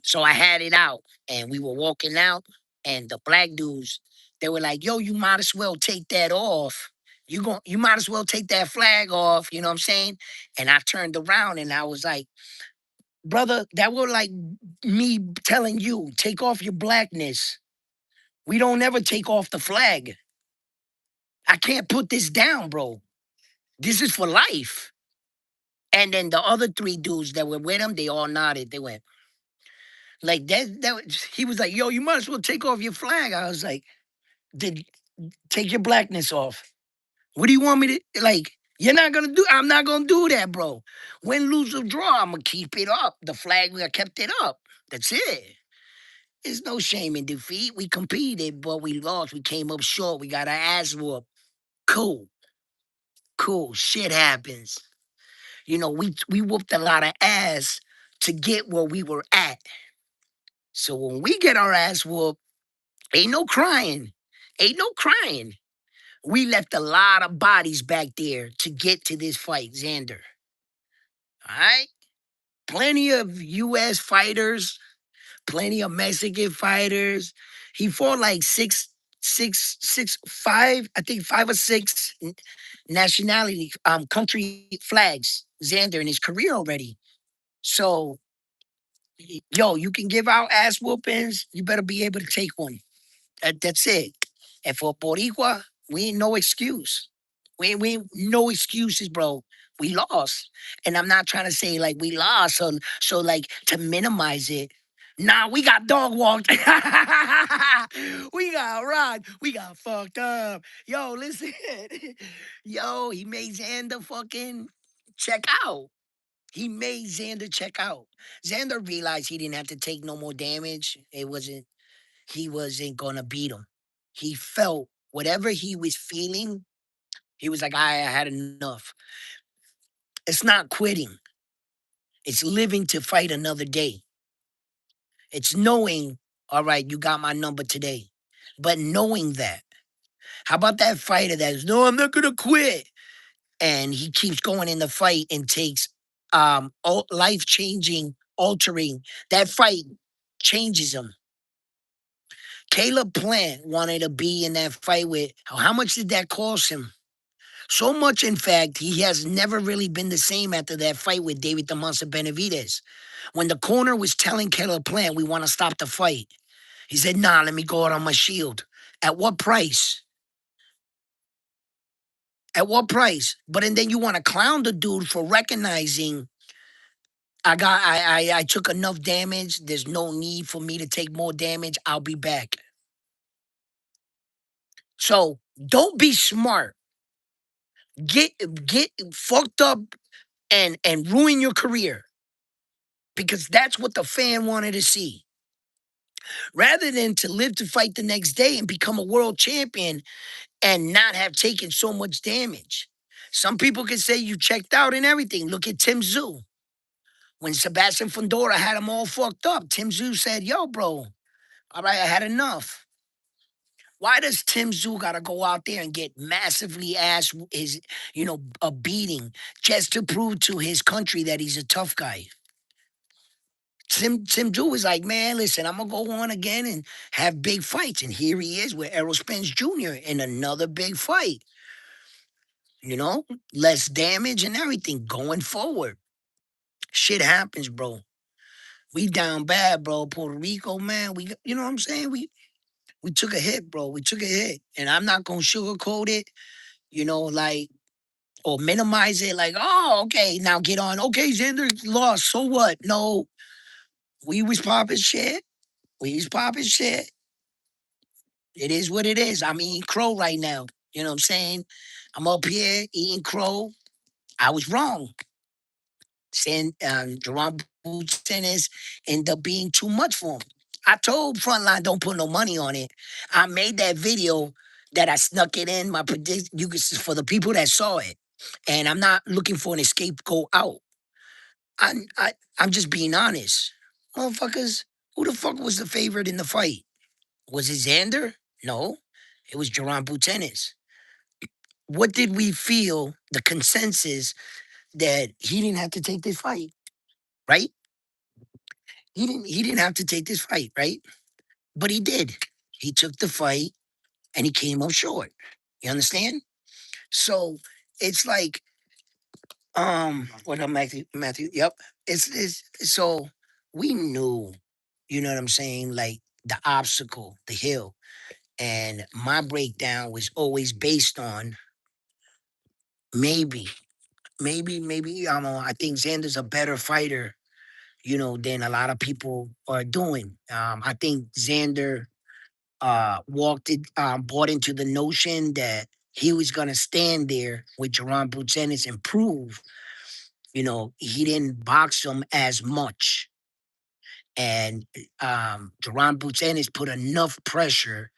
So I had it out and we were walking out and the black dudes, they were like, yo, you might as well take that off. You might as well take that flag off, you know what I'm saying? And I turned around and I was like, brother, that was like me telling you, take off your blackness. We don't ever take off the flag. I can't put this down, bro. This is for life. And then the other three dudes that were with him, they all nodded. They went, like he was like, yo, you might as well take off your flag. I was like, did take your blackness off. What do you want me to like? You're not gonna do. I'm not gonna do that, bro. Win, lose or draw, I'm gonna keep it up. The flag, I kept it up. That's it. There's no shame in defeat. We competed, but we lost. We came up short. We got our ass whooped. Cool, cool. Shit happens. You know, we whooped a lot of ass to get where we were at. So when we get our ass whooped, ain't no crying. Ain't no crying. We left a lot of bodies back there to get to this fight, Xander. All right? Plenty of US fighters, plenty of Mexican fighters. He fought like five, I think 5 or 6 nationality, country flags, Xander, in his career already. So, yo, you can give out ass whoopings. You better be able to take one. That's it. And for Boricua, we ain't no excuse. We ain't no excuses, bro. We lost. And I'm not trying to say like we lost, so like to minimize it. Nah, we got dog walked. We got rocked. We got fucked up. Yo, listen. Yo, he made Xander fucking check out. He made Xander check out. Xander realized he didn't have to take no more damage. He wasn't gonna beat him. He felt whatever he was feeling, he was like, I had enough. It's not quitting. It's living to fight another day. It's knowing, all right, you got my number today. But knowing that. How about that fighter that's no, I'm not gonna quit. And he keeps going in the fight and takes life changing, altering. That fight changes him. Caleb Plant wanted to be in that fight with how much did that cost him? So much, in fact, he has never really been the same after that fight with David the Monster Benavidez. When the corner was telling Caleb Plant, we want to stop the fight, he said, nah, let me go out on my shield. At what price? At what price? But and then you want to clown the dude for recognizing I took enough damage. There's no need for me to take more damage. I'll be back. So don't be smart. Get fucked up and ruin your career because that's what the fan wanted to see. Rather than to live to fight the next day and become a world champion and not have taken so much damage. Some people can say you checked out and everything. Look at Tim Zoo. When Sebastian Fundora had him all fucked up, Tim Zoo said, yo, bro, all right, I had enough. Why does Tim Zoo gotta go out there and get massively a beating just to prove to his country that he's a tough guy? Tim Zoo was like, man, listen, I'm gonna go on again and have big fights. And here he is with Errol Spence Jr. in another big fight. you know, less damage and everything going forward. Shit happens, bro. We down bad, bro. Puerto Rico, man. You know what I'm saying? We took a hit, bro. We took a hit, and I'm not gonna sugarcoat it. You know, like or minimize it. Like, oh, okay, now get on. Okay, Xander lost. So what? No, we was popping shit. We was popping shit. It is what it is. I'm eating crow right now. You know what I'm saying? I'm up here eating crow. I was wrong. Saying Jerome tennis ended up being too much for him. I told Frontline don't put no money on it. I made that video that I snuck it in my predict. You can for the people that saw it, and I'm not looking for an scapegoat out. I'm just being honest, motherfuckers. Who the fuck was the favorite in the fight? Was it Xander? No, it was Jerome Tennis. What did we feel? The consensus that he didn't have to take this fight, right? He didn't have to take this fight, right? But he did. He took the fight and he came up short. You understand? So it's like, what up, Matthew? Matthew, yep. It's so we knew, you know what I'm saying, like the obstacle, the hill. And my breakdown was always based on maybe, maybe I don't know. I think Xander's a better fighter, you know, than a lot of people are doing. I think Xander bought into the notion that he was gonna stand there with Jerome Buchanan and prove, you know, he didn't box him as much. And Jerome Buchanan put enough pressure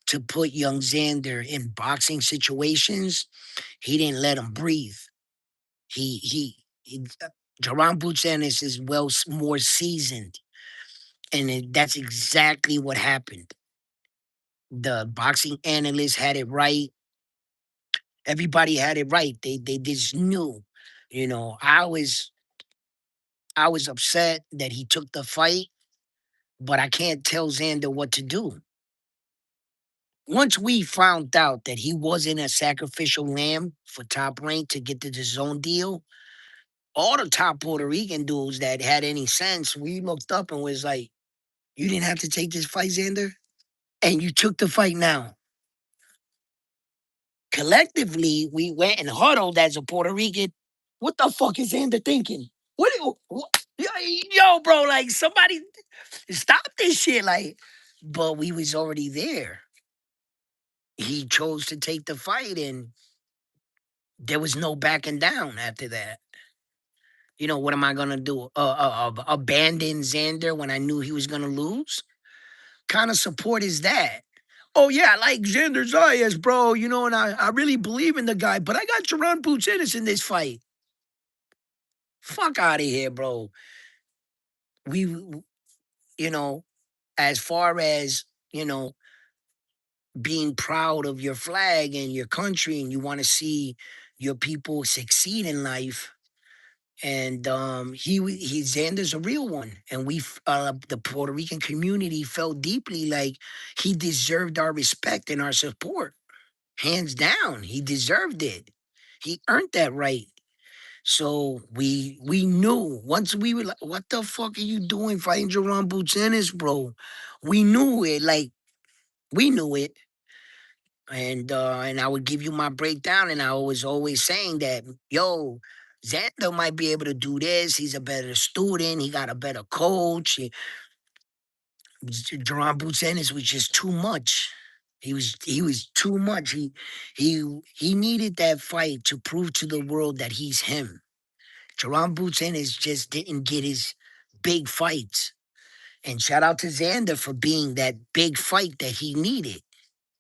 to put young Xander in boxing situations. He didn't let him breathe. He Jerome Buchanan is more seasoned, and that's exactly what happened. The boxing analysts had it right. Everybody had it right. They just knew. You know, I was upset that he took the fight, but I can't tell Xander what to do. Once we found out that he wasn't a sacrificial lamb for Top Rank to get to the zone deal, all the top Puerto Rican dudes that had any sense, we looked up and was like, "You didn't have to take this fight, Xander, and you took the fight now." Collectively, we went and huddled as a Puerto Rican. What the fuck is Xander thinking? Yo, bro, like somebody stop this shit. Like, but we was already there. He chose to take the fight, and there was no backing down after that. You know, what am I gonna do? Abandon Xander when I knew he was gonna lose? Kind of support is that? Oh yeah, I like Xander Zayas, bro. You know, and I really believe in the guy, but I got Jerron Buchanan in this fight. Fuck out of here, bro. We, you know, as far as, you know, being proud of your flag and your country and you want to see your people succeed in life. And he Xander's a real one, and the Puerto Rican community felt deeply like he deserved our respect and our support, hands down. He deserved it. He earned that right. So we knew once we were like, "What the fuck are you doing fighting Jerome Buchanan, bro?" We knew it, like we knew it, and I would give you my breakdown, and I was always saying that, yo, Xander might be able to do this. He's a better student. He got a better coach. Jerome Buchanan was just too much. He was too much. He needed that fight to prove to the world that he's him. Jerome Buchanan just didn't get his big fights. And shout out to Xander for being that big fight that he needed.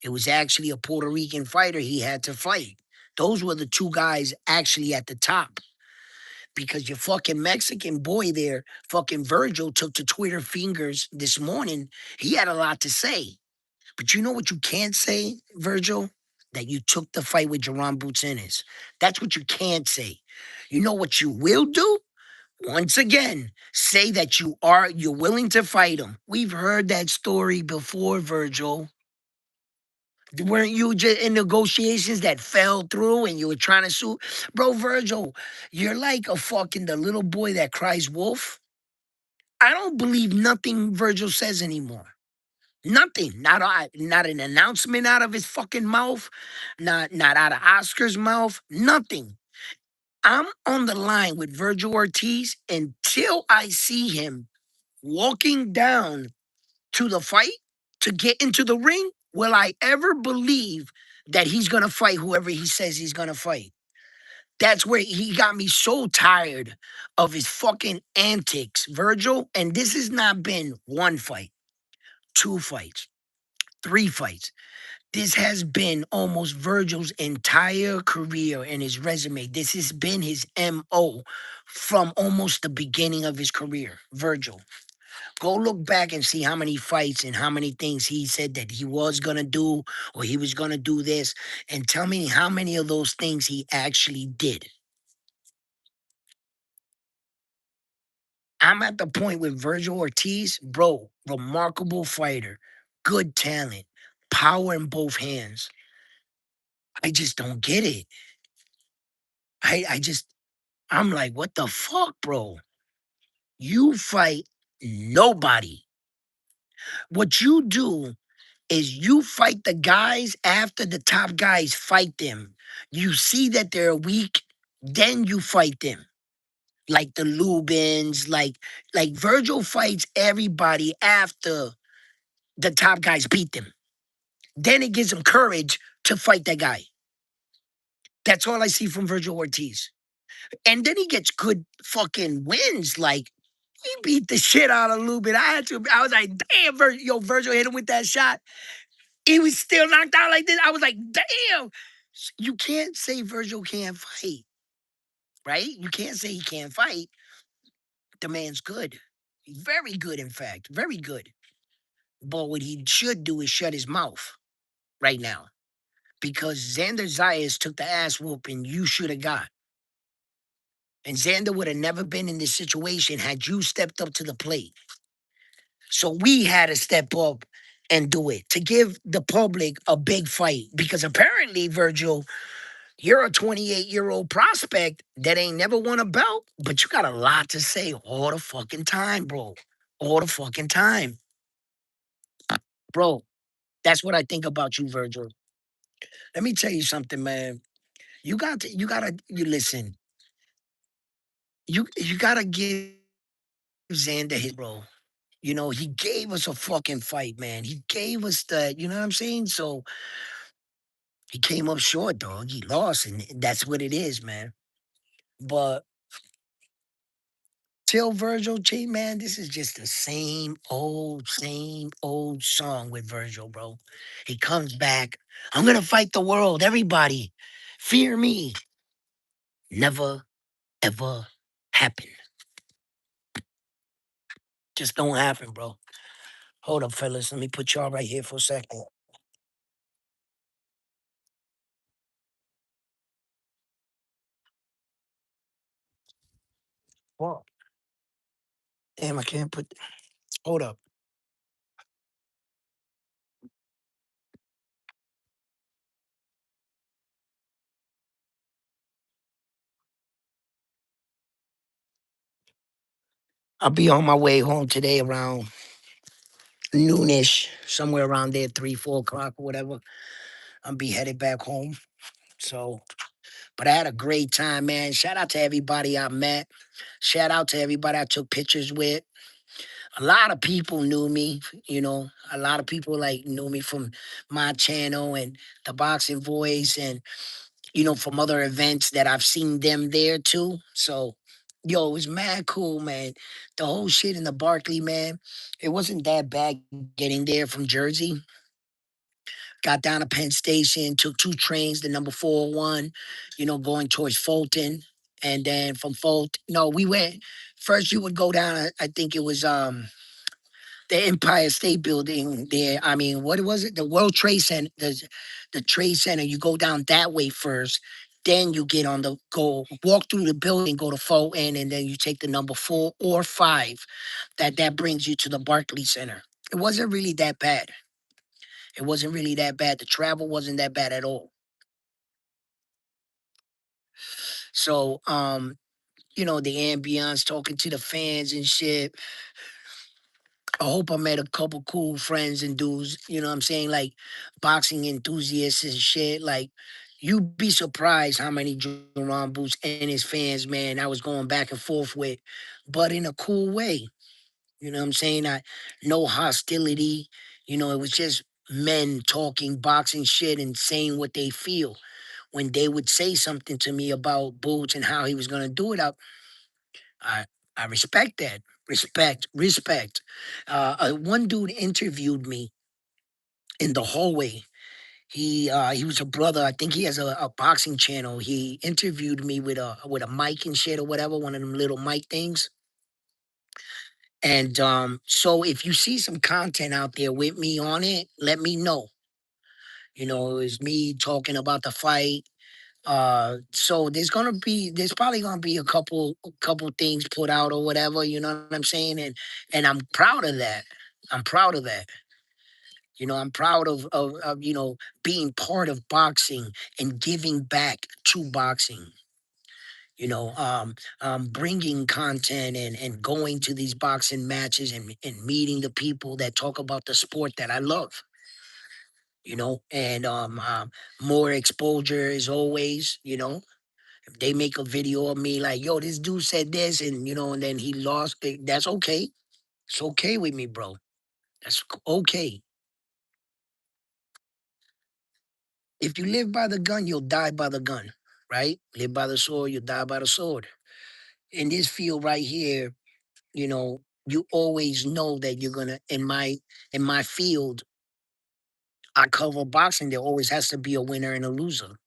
It was actually a Puerto Rican fighter he had to fight. Those were the two guys actually at the top. Because your fucking Mexican boy there, fucking Virgil, took to Twitter fingers this morning. He had a lot to say. But you know what you can't say, Virgil? That you took the fight with Jerome Buchanan. That's what you can't say. You know what you will do? Once again, say that you're willing to fight him. We've heard that story before, Virgil. Weren't you just in negotiations that fell through and you were trying to sue? Bro, Virgil, you're like a fucking the little boy that cries wolf. I don't believe nothing Virgil says anymore. Nothing. Not an announcement out of his fucking mouth. Not out of Oscar's mouth. Nothing. I'm on the line with Virgil Ortiz until I see him walking down to the fight to get into the ring. Will I ever believe that he's gonna fight whoever he says he's gonna fight? That's where he got me so tired of his fucking antics, Virgil. And this has not been one fight, two fights, three fights. This has been almost Virgil's entire career and his resume. This has been his MO from almost the beginning of his career. Virgil. Go look back and see how many fights and how many things he said that he was gonna do or he was gonna do this, and tell me how many of those things he actually did. I'm at the point with Virgil Ortiz, bro, remarkable fighter, good talent, power in both hands. I just don't get it. I just, I'm like, what the fuck, bro? You fight nobody. What you do is you fight the guys after the top guys fight them. You see that they're weak, then you fight them. Like the Lubins, like Virgil fights everybody after the top guys beat them. Then it gives him courage to fight that guy. That's all I see from Virgil Ortiz. And then he gets good fucking wins. Like he beat the shit out of Lubin. I was like, damn, Virgil hit him with that shot. He was still knocked out like this. I was like, damn. You can't say Virgil can't fight, right? You can't say he can't fight. The man's good. Very good, in fact. Very good. But what he should do is shut his mouth right now. Because Xander Zayas took the ass whooping you should have got. And Xander would have never been in this situation had you stepped up to the plate. So we had to step up and do it to give the public a big fight. Because apparently, Virgil, you're a 28-year-old prospect that ain't never won a belt, but you got a lot to say all the fucking time, bro. All the fucking time. Bro, that's what I think about you, Virgil. Let me tell you something, man. You listen. You gotta give Xander his bro. You know, he gave us a fucking fight, man. He gave us that, you know what I'm saying? So he came up short, dog. He lost, and that's what it is, man. But till Virgil, G, man, this is just the same old song with Virgil, bro. He comes back. I'm gonna fight the world, everybody. Fear me. Never, ever happen. Just don't happen, bro. Hold up, fellas. Let me put y'all right here for a second. Well, damn, I can't put. Hold up. I'll be on my way home today around noonish, somewhere around there, 3, 4 o'clock or whatever. I'll be headed back home. So, but I had a great time, man. Shout out to everybody I met. Shout out to everybody I took pictures with. A lot of people knew me, you know. A lot of people like knew me from my channel and the Boxing Voice, and from other events that I've seen them there too. So, yo, it was mad cool, man. The whole shit in the Barkley, man. It wasn't that bad getting there from Jersey. Got down to Penn Station, took 2 trains, the number 401, going towards Fulton. And then from Fulton, no, we went first. You would go down, I think it was the Empire State Building there. I mean, what was it? The World Trade Center, the Trade Center. You go down that way first. Then you get on the go, walk through the building, go to Fulton, and then you take the number 4 or 5. That brings you to the Barclays Center. It wasn't really that bad. It wasn't really that bad. The travel wasn't that bad at all. So, the ambiance, talking to the fans and shit. I hope I met a couple cool friends and dudes, you know what I'm saying? Like boxing enthusiasts and shit. Like, you'd be surprised how many Jerome Boots and his fans, man, I was going back and forth with, but in a cool way. You know what I'm saying? No hostility. It was just men talking boxing shit and saying what they feel. When they would say something to me about Boots and how he was gonna do it, I I respect that. Respect, respect. One dude interviewed me in the hallway. He was a brother. I think he has a boxing channel. He interviewed me with a mic and shit or whatever, one of them little mic things. And so if you see some content out there with me on it, let me know. It's me talking about the fight. So there's probably gonna be a couple things put out or whatever, you know what I'm saying? And I'm proud of that. I'm proud of that. I'm proud of being part of boxing and giving back to boxing. Bringing content and going to these boxing matches and meeting the people that talk about the sport that I love. And more exposure as always. If they make a video of me like, yo, this dude said this, and then he lost, that's okay. It's okay with me, bro. Okay. If you live by the gun, you'll die by the gun, right? Live by the sword, you'll die by the sword. In this field right here, you always know that you're gonna in my field, I cover boxing, there always has to be a winner and a loser.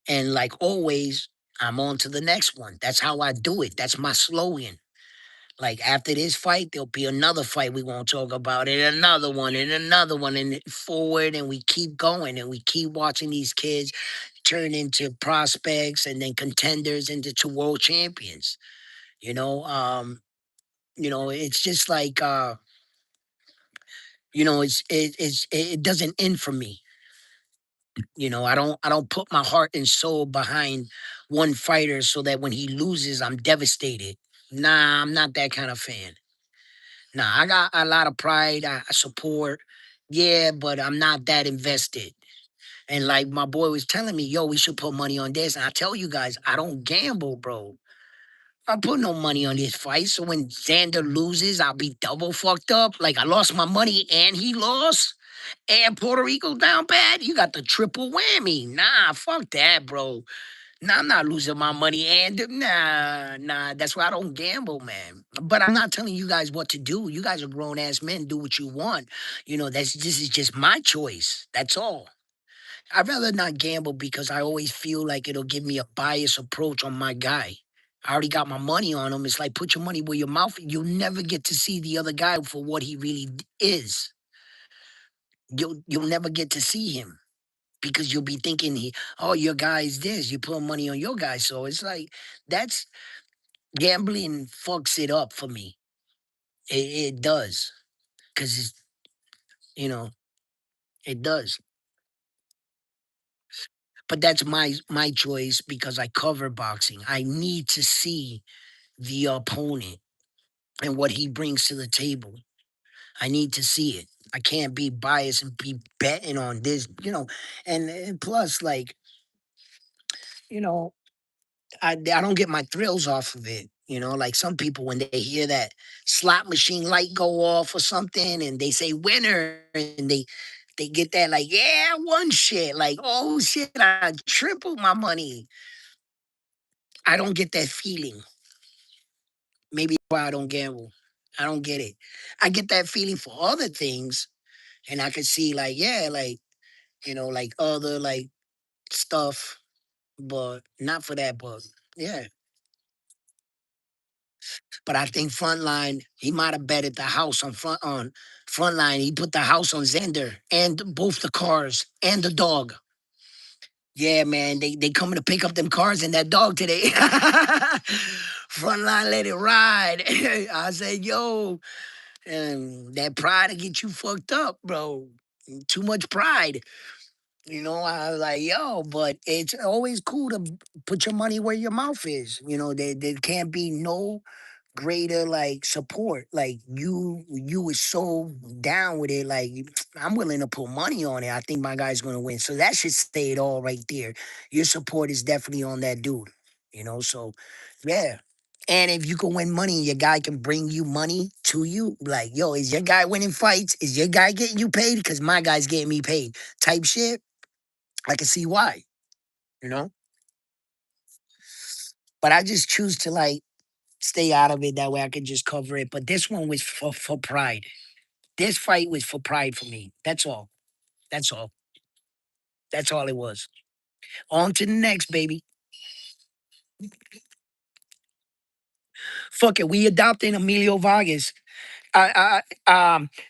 And like always, I'm on to the next one. That's how I do it. That's my slogan. Like after this fight, there'll be another fight we won't talk about, and another one, and forward, and we keep going, and we keep watching these kids turn into prospects and then contenders into to world champions. You know, um, it's just like it doesn't end for me. I don't put my heart and soul behind one fighter so that when he loses, I'm devastated. Nah, I'm not that kind of fan. Nah, I got a lot of pride. I support. Yeah, but I'm not that invested. And like my boy was telling me, yo, we should put money on this. And I tell you guys, I don't gamble, bro. I put no money on this fight. So when Xander loses, I'll be double fucked up. Like I lost my money and he lost. And Puerto Rico down bad. You got the triple whammy. Nah, fuck that, bro. Nah, I'm not losing my money. And nah. That's why I don't gamble, man. But I'm not telling you guys what to do. You guys are grown ass men. Do what you want. This is just my choice. That's all. I'd rather not gamble because I always feel like it'll give me a biased approach on my guy. I already got my money on him. It's like put your money where your mouth. You'll never get to see the other guy for what he really is. You'll never get to see him because you'll be thinking oh, your guy's this. You put money on your guy. So it's like that's gambling fucks it up for me. It does. Cause you know, it does. But that's my choice because I cover boxing. I need to see the opponent and what he brings to the table. I need to see it. I can't be biased and be betting on this. And plus, like, you know, I don't get my thrills off of it. Like some people when they hear that slot machine light go off or something and they say winner and they get that like, yeah, I won shit. Like, oh shit, I tripled my money. I don't get that feeling. Maybe why I don't gamble. I don't get it. I get that feeling for other things and I could see like, yeah, like other like stuff, but not for that. But yeah. But I think Frontline, he might have betted the house on Frontline. He put the house on Xander and both the cars and the dog. Yeah, man, they coming to pick up them cars and that dog today. Frontline let it ride. I said, yo, and that pride to get you fucked up, bro. Too much pride. I was like, yo, but it's always cool to put your money where your mouth is. There can't be no greater like support. Like you was so down with it. Like I'm willing to put money on it. I think my guy's gonna win. So that should stay it all right there. Your support is definitely on that dude. So yeah. And if you can win money and your guy can bring you money to you, like, yo, is your guy winning fights? Is your guy getting you paid? Because my guy's getting me paid. Type shit. I can see why, you know? But I just choose to like stay out of it. That way I can just cover it. But this one was for pride. This fight was for pride for me. That's all. That's all. That's all it was. On to the next, baby. Fuck it. We adopted Emilio Vargas.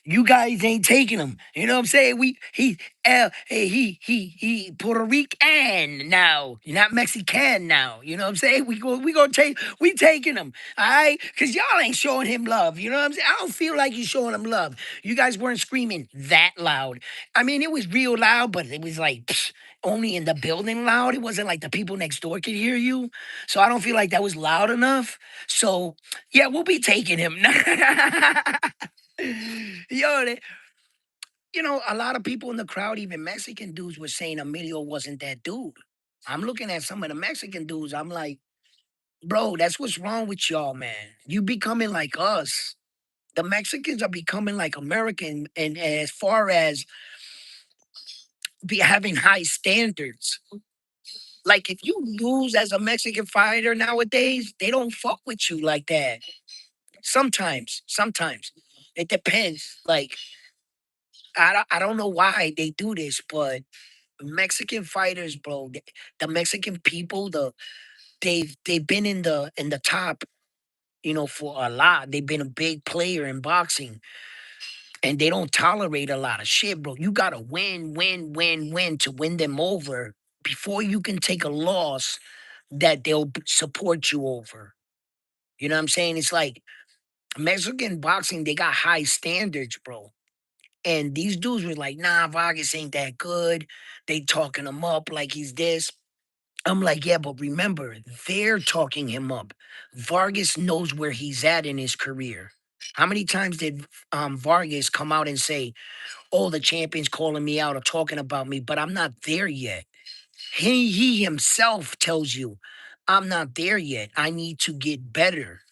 You guys ain't taking him. You know what I'm saying? He Puerto Rican now, not Mexican now. You know what I'm saying? We taking him. All right, because y'all ain't showing him love. You know what I'm saying? I don't feel like you showing him love. You guys weren't screaming that loud. I mean, it was real loud, but it was like only in the building loud. It wasn't like the people next door could hear you. So I don't feel like that was loud enough. So yeah, we'll be taking him. Yo, a lot of people in the crowd, even Mexican dudes, were saying Emilio wasn't that dude. I'm looking at some of the Mexican dudes. I'm like, bro, that's what's wrong with y'all, man. You becoming like us. The Mexicans are becoming like American, and as far as be having high standards. Like if you lose as a Mexican fighter nowadays, they don't fuck with you like that. Sometimes it depends. Like I don't know why they do this, but Mexican fighters, bro, the Mexican people, they've been in the top, for a lot. They've been a big player in boxing, and they don't tolerate a lot of shit, bro. You gotta win, win, win, win to win them over before you can take a loss that they'll support you over. You know what I'm saying? It's like Mexican boxing, they got high standards, bro. And these dudes were like, nah, Vargas ain't that good. They talking him up like he's this. I'm like, yeah, but remember, they're talking him up. Vargas knows where he's at in his career. How many times did Vargas come out and say, oh, the champion's calling me out or talking about me, but I'm not there yet? He himself tells you, I'm not there yet. I need to get better.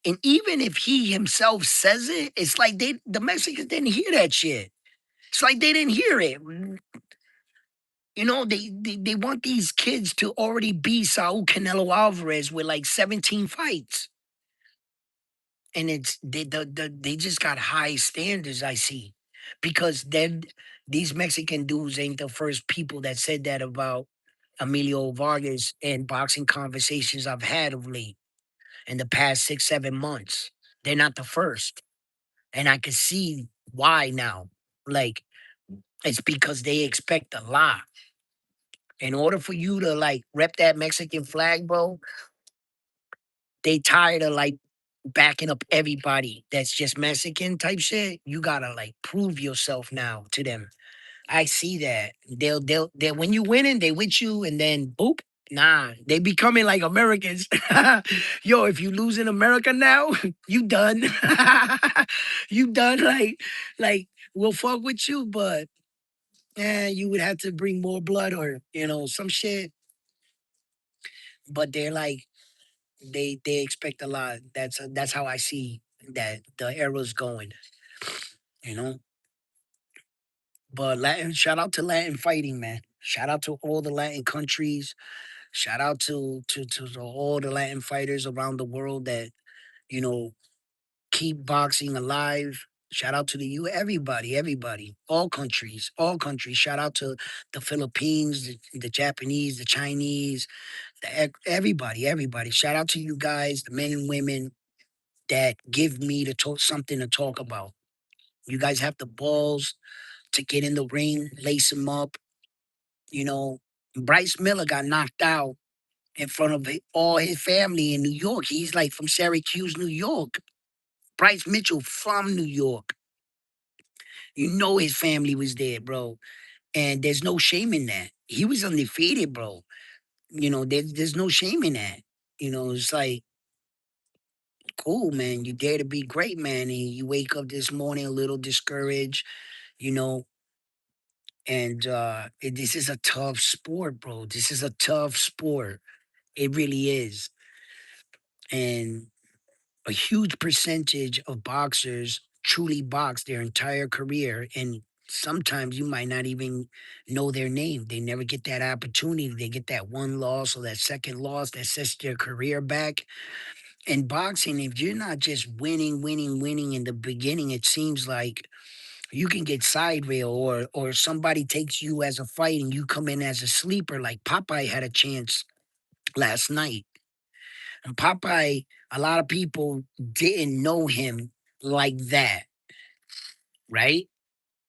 And even if he himself says it, it's like the Mexicans didn't hear that shit. It's like they didn't hear it. They want these kids to already be Saul Canelo Alvarez with like 17 fights. And they just got high standards, I see. Because then these Mexican dudes ain't the first people that said that about Emilio Vargas and boxing conversations I've had of late in the past 6, 7 months. They're not the first. And I can see why now. Like, it's because they expect a lot. In order for you to like rep that Mexican flag, bro, they tired of like backing up everybody that's just Mexican type shit. You gotta like prove yourself now to them. I see that. They'll when you winning, they with you, and then boop. Nah, they becoming like Americans. Yo, if you lose in America now, you done. You done. Like we'll fuck with you, but you would have to bring more blood or some shit. But they're like they expect a lot. That's how I see that the era's going. You know. But Latin, shout out to Latin fighting, man. Shout out to all the Latin countries. Shout out to all the Latin fighters around the world that you know keep boxing alive. Shout out to the everybody, all countries. Shout out to the Philippines, the Japanese, the Chinese, everybody. Shout out to you guys, the men and women that give me something to talk about. You guys have the balls to get in the ring, lace him up. You know, Bryce Miller got knocked out in front of all his family in New York. He's like from Syracuse, New York. Bryce Mitchell from New York. You know his family was there, bro. And there's no shame in that. He was undefeated, bro. There's no shame in that. It's like, cool, man. You dare to be great, man. And you wake up this morning a little discouraged, you know, and this is a tough sport, bro. This is a tough sport. It really is. And a huge percentage of boxers truly box their entire career. And sometimes you might not even know their name. They never get that opportunity. They get that one loss or that second loss that sets their career back. In boxing, if you're not just winning, winning, winning in the beginning, it seems like you can get side rail or somebody takes you as a fight and you come in as a sleeper. Like Popeye had a chance last night. And Popeye, a lot of people didn't know him like that, right?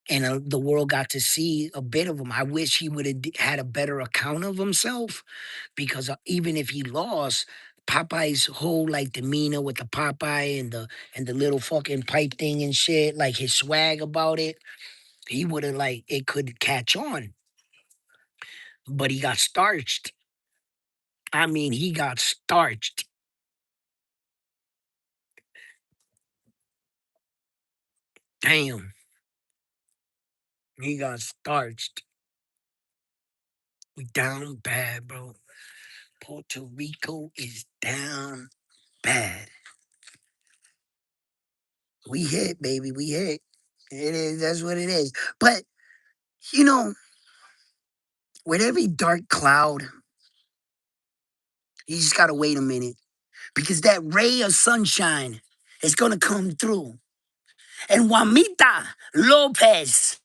And the world got to see a bit of him. I wish he would have had a better account of himself because even if he lost, Popeye's whole like demeanor with the Popeye and the little fucking pipe thing and shit, like his swag about it, he would have like it could catch on. But he got starched. I mean, he got starched. Damn, he got starched. We down bad, bro. Puerto Rico is down bad. We hit, baby. We hit. It is. That's what it is. But you know, with every dark cloud, you just gotta wait a minute because that ray of sunshine is gonna come through. And Juanita Lopez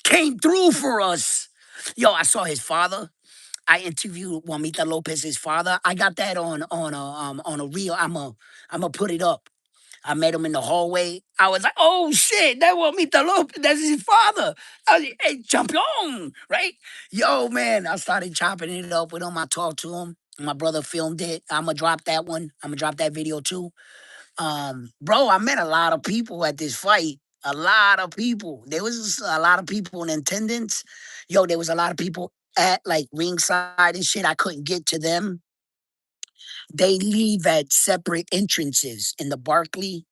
came through for us. Yo, I saw his father. I interviewed Juanita Lopez's father. I got that on a reel. I'm gonna put it up. I met him in the hallway. I was like, oh shit, that Juanita Lopez, that's his father. I was like, hey, champion, right? Yo, man, I started chopping it up with him. I talked to him. My brother filmed it. I'm gonna drop that one. I'm gonna drop that video too. Bro, I met a lot of people at this fight. A lot of people. There was a lot of people in attendance. Yo, there was a lot of people at like ringside and shit. I couldn't get to them. They leave at separate entrances in the Barclay.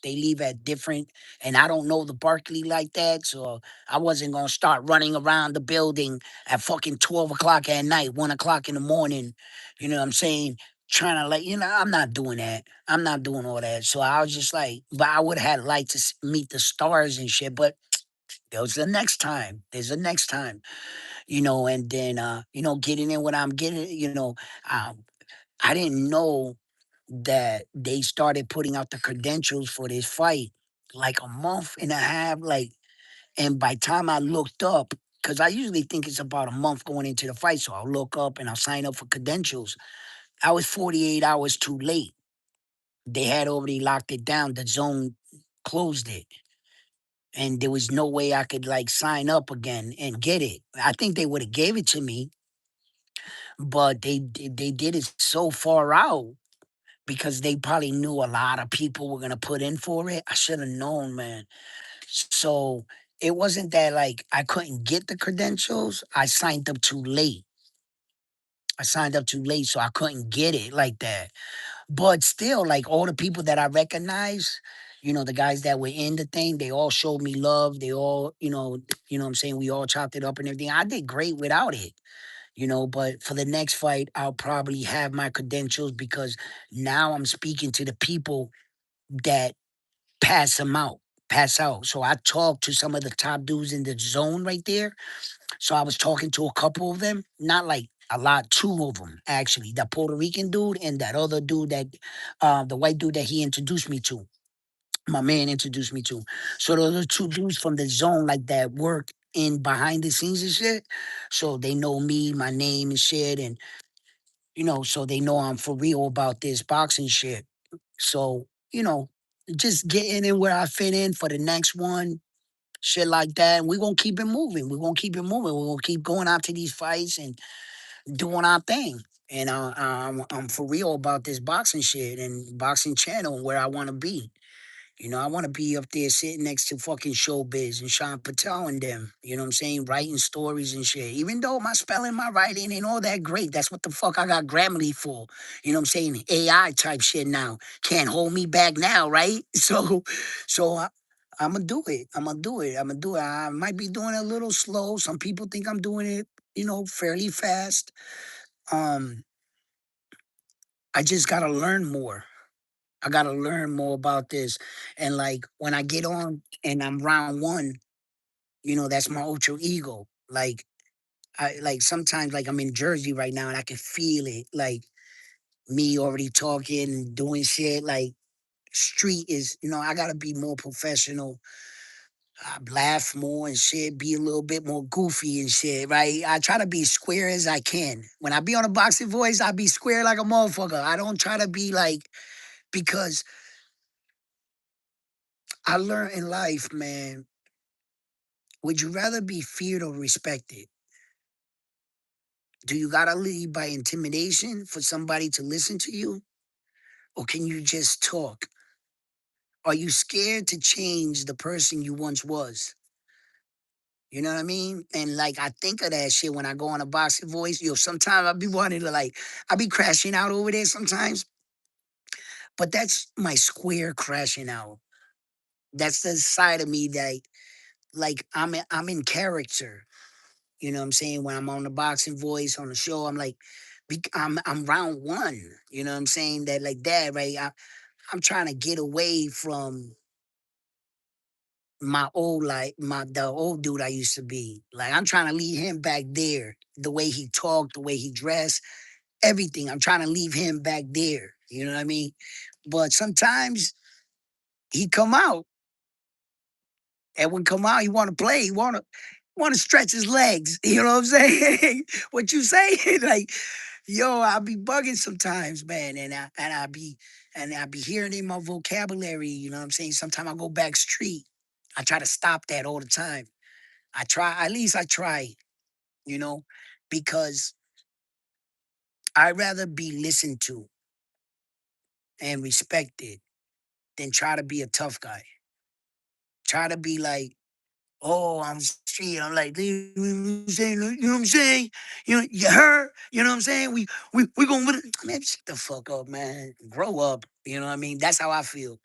They leave at different, and I don't know the Barclay like that, so I wasn't gonna start running around the building at fucking 12 o'clock at night, 1 o'clock in the morning. You know what I'm saying? Trying to I'm not doing that. I'm not doing all that. So I was just like, but I would have had liked to meet the stars and shit. But there's the next time. There's a next time. And then getting in what I'm getting. Um, I didn't know that they started putting out the credentials for this fight like a month and a half, like, and by time I looked up, because I usually think it's about a month going into the fight, so I'll look up and I'll sign up for credentials. I was 48 hours too late. They had already locked it down. The zone closed it. And there was no way I could like sign up again and get it. I think they would have gave it to me, but they did it so far out because they probably knew a lot of people were gonna put in for it. I should have known, man. So it wasn't that like I couldn't get the credentials. I signed up too late. I signed up too late, so I couldn't get it like that. But still, like all the people that I recognize, the guys that were in the thing, they all showed me love. They all, what I'm saying, we all chopped it up and everything. I did great without it. But for the next fight, I'll probably have my credentials because now I'm speaking to the people that pass out. So I talked to some of the top dudes in the zone right there. So I was talking to a couple of them, not like a lot, two of them actually, that Puerto Rican dude and that other dude the white dude that he introduced me to, my man introduced me to. So those are two dudes from the zone like that work in behind the scenes and shit. So they know me, my name and shit. And, so they know I'm for real about this boxing shit. So, just getting in where I fit in for the next one, shit like that. And we're gonna keep it moving. We're gonna keep it moving. We're gonna keep going out to these fights and doing our thing. And I'm for real about this boxing shit and boxing channel and where I wanna be. I want to be up there sitting next to fucking Showbiz and Sean Patel and them. You know what I'm saying? Writing stories and shit. Even though my spelling, my writing ain't all that great. That's what the fuck I got Grammarly for. You know what I'm saying? AI type shit now. Can't hold me back now, right? I'm gonna do it. I'm gonna do it. I'm gonna do it. I might be doing it a little slow. Some people think I'm doing it, fairly fast. Um, I just gotta learn more. I gotta learn more about this. And like when I get on and I'm round one, that's my ultra ego. Like I like sometimes like I'm in Jersey right now and I can feel it. Like me already talking and doing shit. Like street is, I gotta be more professional. I laugh more and shit, be a little bit more goofy and shit, right? I try to be square as I can. When I be on a boxing voice, I be square like a motherfucker. I don't try to be like because I learned in life, man. Would you rather be feared or respected? Do you gotta lead by intimidation for somebody to listen to you? Or can you just talk? Are you scared to change the person you once was? You know what I mean? And like I think of that shit when I go on a boxing voice. Sometimes I be wanting to I be crashing out over there sometimes, but that's my square crashing out. That's the side of me that like I'm in character. You know what I'm saying? When I'm on the boxing voice on the show, I'm like, I'm round one. You know what I'm saying? That like that, right? I'm trying to get away from my old like my the old dude I used to be. Like I'm trying to leave him back there. The way he talked, the way he dressed, everything. I'm trying to leave him back there. You know what I mean? But sometimes he come out. And when come out, he want to play. He want to stretch his legs. You know what I'm saying? What you say? Like, yo, I be bugging sometimes, man, and I be hearing in my vocabulary. You know what I'm saying? Sometimes I go back street. I try to stop that all the time. I try, at least I try, you know, because I'd rather be listened to and respected than try to be a tough guy. Try to be like, oh, I'm street. I'm like, you know what I'm saying? You know what I'm saying? You heard? You know what I'm saying? We gonna man, shut the fuck up, man. Grow up. You know what I mean? That's how I feel.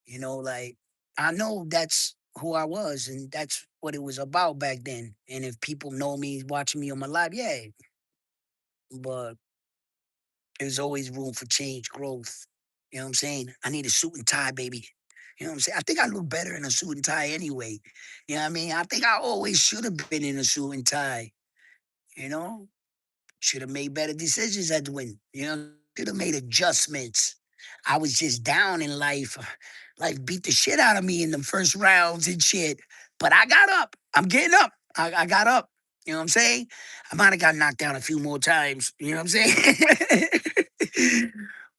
Like I know that's who I was and that's what it was about back then. And if people know me, watching me on my live, yeah. But there's always room for change, growth. You know what I'm saying? I need a suit and tie, baby. You know what I'm saying? I think I look better in a suit and tie anyway. You know what I mean? I think I always should have been in a suit and tie. You know, should have made better decisions at the win. Should have made adjustments. I was just down in life. Life beat the shit out of me in the first rounds and shit. But I got up. I'm getting up. I got up. You know what I'm saying? I might have got knocked down a few more times. You know what I'm saying?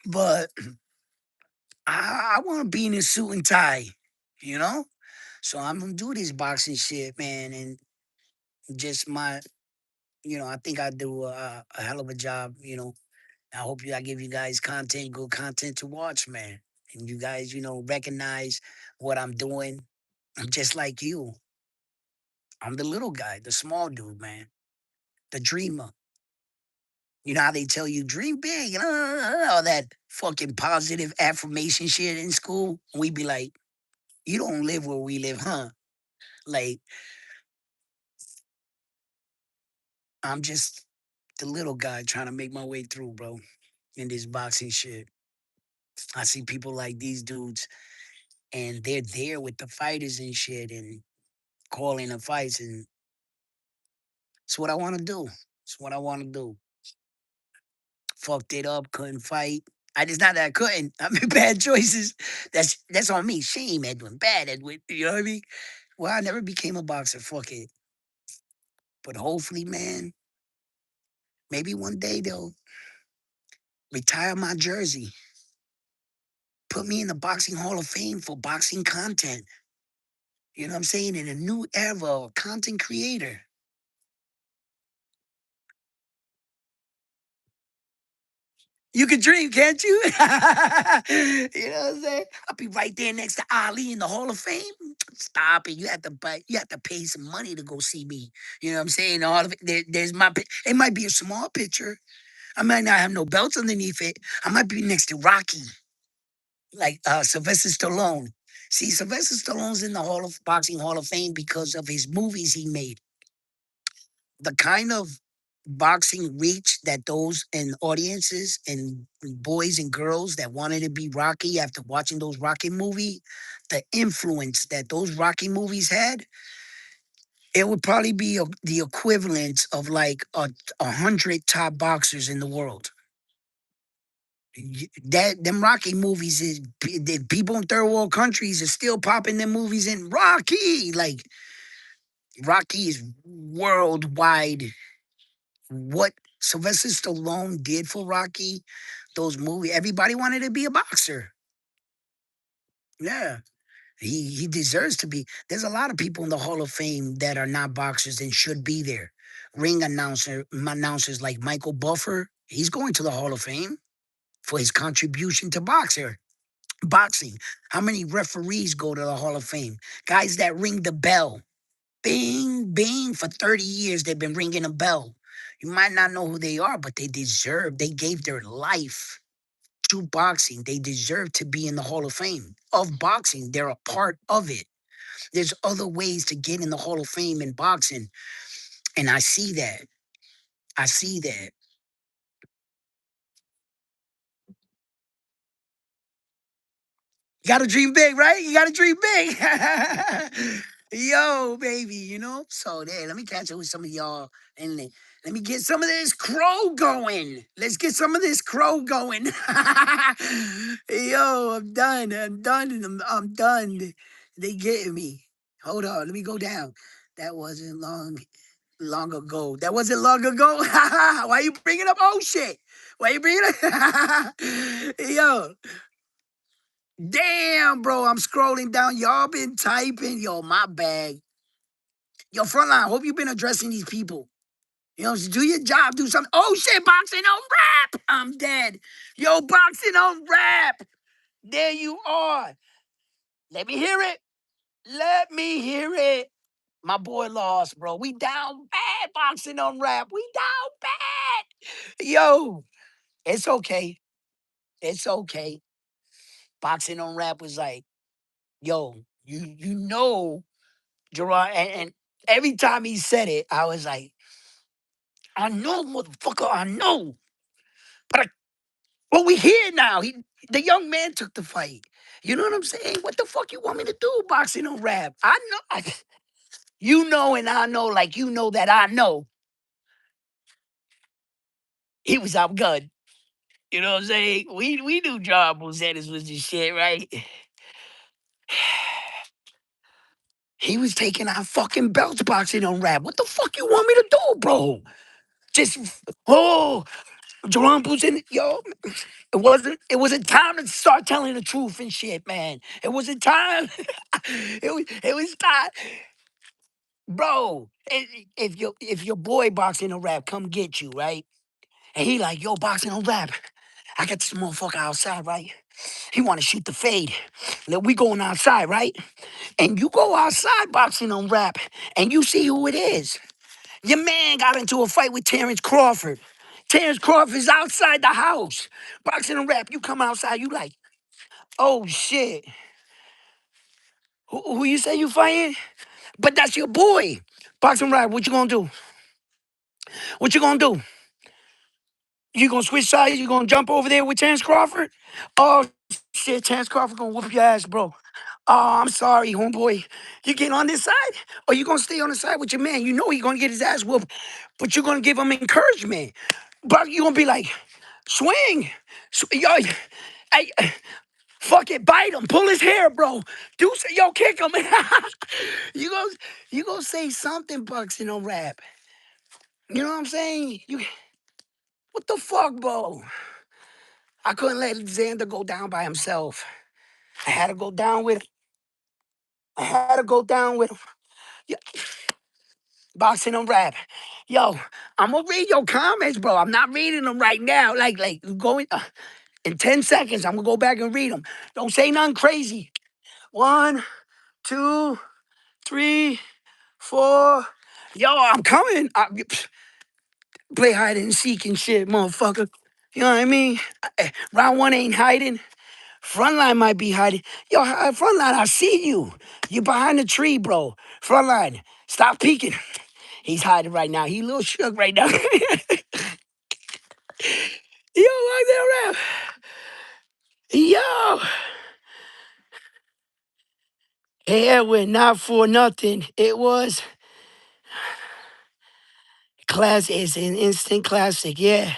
But I want to be in a suit and tie, you know? So I'm gonna do this boxing shit, man, and just I think I do a hell of a job. I give you guys content, good content to watch, man, and you guys, recognize what I'm doing. I'm just like you. I'm the little guy, the small dude, man, the dreamer. You know how they tell you dream big, all that fucking positive affirmation shit in school. We be like, you don't live where we live, huh? Like I'm just the little guy trying to make my way through, bro, in this boxing shit. I see people like these dudes and they're there with the fighters and shit and calling the fights and it's what I want to do. It's what I want to do. Fucked it up, couldn't fight. I just not that I couldn't. I made bad choices. That's on me. Shame, Edwin. Bad Edwin. You know what I mean? Well, I never became a boxer. Fuck it. But hopefully, man, maybe one day they'll retire my jersey. Put me in the Boxing Hall of Fame for boxing content. You know what I'm saying? In a new era of content creator. You can dream, can't you? You know what I'm saying? I'll be right there next to Ali in the Hall of Fame. Stop it. You have to pay some money to go see me. You know what I'm saying? All of it. There's it might be a small picture. I might not have no belts underneath it. I might be next to Rocky, like Sylvester Stallone. See, Sylvester Stallone's in the Boxing Hall of Fame because of his movies he made. The kind of boxing reach that those and audiences and boys and girls that wanted to be Rocky after watching those Rocky movie, the influence that those Rocky movies had, it would probably be the equivalent of like 100 top boxers in the world. That them Rocky movies is the people in third world countries are still popping them movies in Rocky. Like Rocky is worldwide. What Sylvester Stallone did for Rocky, those movies, everybody wanted to be a boxer. Yeah. He deserves to be. There's a lot of people in the Hall of Fame that are not boxers and should be there. Ring announcers like Michael Buffer, he's going to the Hall of Fame for his contribution to boxing. How many referees go to the Hall of Fame? Guys that ring the bell. Bing, bing. For 30 years, they've been ringing a bell. You might not know who they are, but they gave their life to boxing. They deserve to be in the Hall of Fame of boxing. They're a part of it. There's other ways to get in the Hall of Fame in boxing. And I see that. I see that. You gotta dream big, right? You gotta dream big. Yo, baby, you know? So there, let me catch up with some of y'all and let me get some of this crow going. Let's get some of this crow going. Yo, I'm done. I'm done. I'm done. They getting me. Hold on, let me go down. That wasn't long ago. That wasn't long ago. Why you bringing up old shit? Why you bringing up? Yo, damn, bro, I'm scrolling down. Y'all been typing. Yo, my bag. Yo, frontline, hope you've been addressing these people. You know, do your job, do something. Oh shit, boxing on rap. I'm dead. Yo, boxing on rap. There you are. Let me hear it. Let me hear it. My boy lost, bro. We down bad boxing on rap. We down bad. Yo, it's okay. It's okay. Boxing on rap was like, yo, you know Gerard, and every time he said it, I was like, I know, motherfucker, I know. But we here now. The young man took the fight. You know what I'm saying? What the fuck you want me to do? Boxing or rap? I know. You know, and I know, like you know that I know he was outgunned. You know what I'm saying? We knew John Buzetis was the shit, right? He was taking our fucking belts boxing on rap. What the fuck you want me to do, bro? Just oh, Jerome Buzetis, yo, it wasn't time to start telling the truth and shit, man. It wasn't time. It was time. Bro, if your boy boxing a rap come get you, right? And he like, yo, boxing on rap. I got this motherfucker outside, right? He want to shoot the fade. Now we going outside, right? And you go outside boxing on rap, and you see who it is. Your man got into a fight with Terrence Crawford. Terrence Crawford's outside the house. Boxing on rap, you come outside, you like, oh shit. Who you say you fighting? But that's your boy. Boxing rap, what you gonna do? What you gonna do? You gonna switch sides? You gonna jump over there with Terrence Crawford? Oh shit, Terrence Crawford gonna whoop your ass, bro. Oh, I'm sorry, homeboy. You get on this side, or you gonna stay on the side with your man? You know he gonna get his ass whooped, but you're gonna give him encouragement. But you gonna be like, swing, yo, hey, fuck it, bite him, pull his hair, bro. Yo, kick him. you go, you gonna say something, Bucks, rap. You know what I'm saying? What the fuck, bro? I couldn't let Xander go down by himself. I had to go down with him. I had to go down with him. Yeah, boxing and rap. Yo, I'm gonna read your comments, bro. I'm not reading them right now. Like going in 10 seconds. I'm gonna go back and read them. Don't say nothing crazy. One, two, three, four. Yo, I'm coming. Play hide and seek and shit, motherfucker. You know what I mean? Round one ain't hiding. Frontline might be hiding. Yo, frontline, I see you. You behind the tree, bro. Frontline, stop peeking. He's hiding right now. He a little shook right now. Yo, like that rap. Yo. Hey, Edwin, not for nothing. It was class. It's an instant classic. Yeah.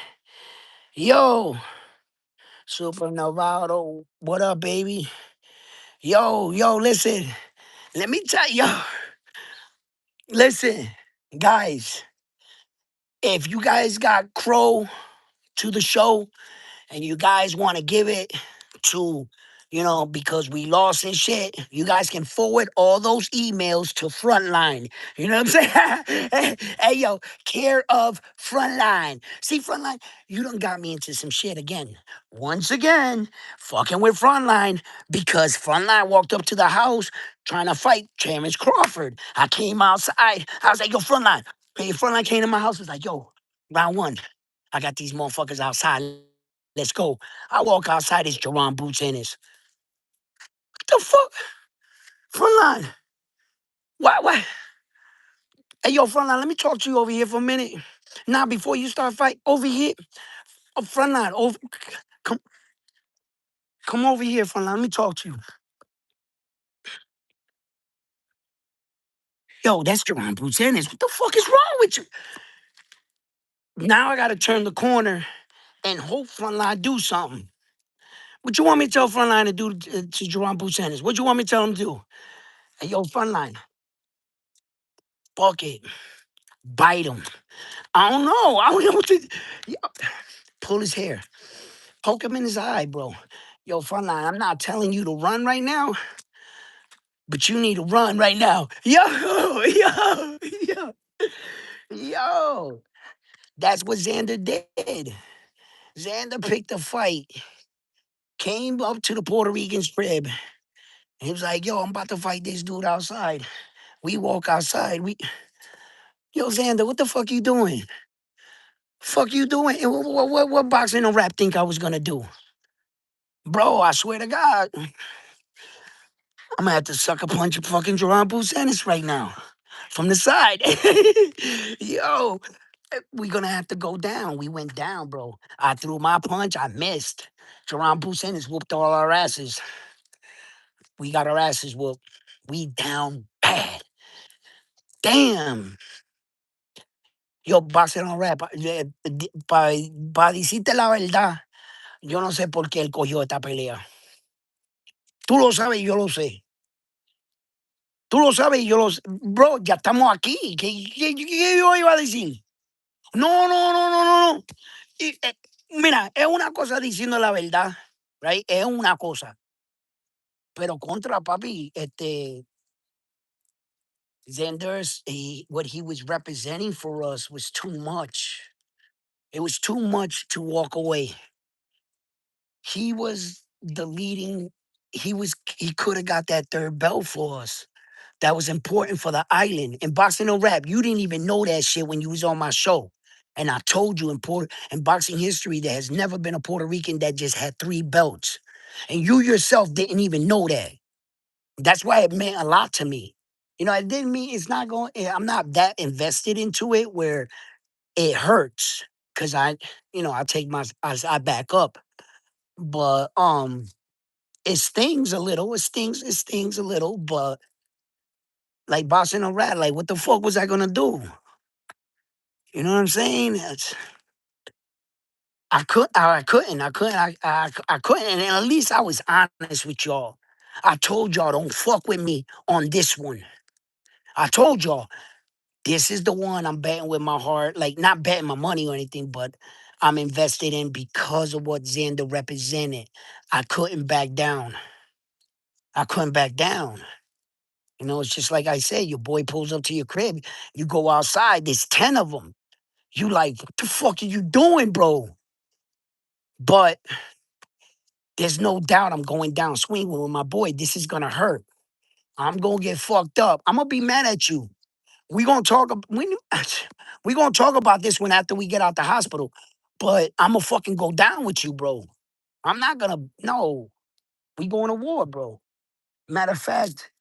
Yo, Super Novato. What up, baby? Yo, listen. Let me tell yo. Listen, guys. If you guys got Crow to the show, and you guys want to give it to, because we lost and shit, you guys can forward all those emails to Frontline. You know what I'm saying? Hey, yo, care of Frontline. See, Frontline, you done got me into some shit again. Once again, fucking with Frontline, because Frontline walked up to the house trying to fight Terrence Crawford. I came outside. I was like, yo, Frontline. Hey, Frontline came to my house, was like, yo, round one. I got these motherfuckers outside. Let's go. I walk outside, it's Jerron Boots in his. What the fuck? Frontline. Why? Hey, yo, Frontline, let me talk to you over here for a minute. Now, before you start fight, over here. Oh, Frontline, come, come over here, Frontline. Let me talk to you. Yo, that's Jerron Boots in his. What the fuck is wrong with you? Now I gotta turn the corner and hope Frontline do something. What you want me to tell Frontline to do to Jerron Boots in his? What you want me to tell him to do? Hey, yo, Frontline, fuck it. Bite him. I don't know. I don't know what to. Yo, pull his hair. Poke him in his eye, bro. Yo, Frontline, I'm not telling you to run right now, but you need to run right now. Yo. That's what Xander did. Xander picked a fight, came up to the Puerto Rican's crib. He was like, yo, I'm about to fight this dude outside. We walk outside. Yo, Xander, what the fuck you doing? Fuck you doing? And what boxing and rap think I was gonna do? Bro, I swear to God, I'm gonna have to sucker punch a fucking Jerron Busanis right now. From the side. Yo, we gonna have to go down. We went down, bro. I threw my punch, I missed. Jerron Busanis whooped all our asses. We got our asses whooped. We down bad. Damn. Yo, boxing on rap. Para decirte la verdad, yo no sé por qué él cogió esta pelea. Tú lo sabes y yo lo sé. Tú lo sabes y yo lo sé. Bro, ya estamos aquí. ¿Qué yo iba a decir? No. Mira, es una cosa diciendo la verdad, right? Es una cosa. Pero contra papi, Xander's, what he was representing for us was too much. It was too much to walk away. He was the leading. He could have got that third belt for us. That was important for the island. In boxing no rap, you didn't even know that shit when you was on my show. And I told you in boxing history, there has never been a Puerto Rican that just had three belts. And you yourself didn't even know that. That's why it meant a lot to me. It didn't mean it's not going, I'm not that invested into it where it hurts. Cause I take I back up. But it stings a little. It stings a little, but like boxing a rat, like what the fuck was I gonna do? You know what I'm saying? I couldn't, and at least I was honest with y'all. I told y'all don't fuck with me on this one. I told y'all this is the one I'm betting with my heart, like not betting my money or anything, but I'm invested in because of what Xander represented. I couldn't back down. I couldn't back down. You know, it's just like I said, your boy pulls up to your crib, you go outside, there's 10 of them. You like, what the fuck are you doing, bro? But there's no doubt I'm going down swinging with my boy. This is gonna hurt. I'm gonna get fucked up. I'm gonna be mad at you. We gonna talk. We gonna talk about this when after we get out the hospital. But I'm gonna fucking go down with you, bro. I'm not gonna. No, we going to war, bro. Matter of fact,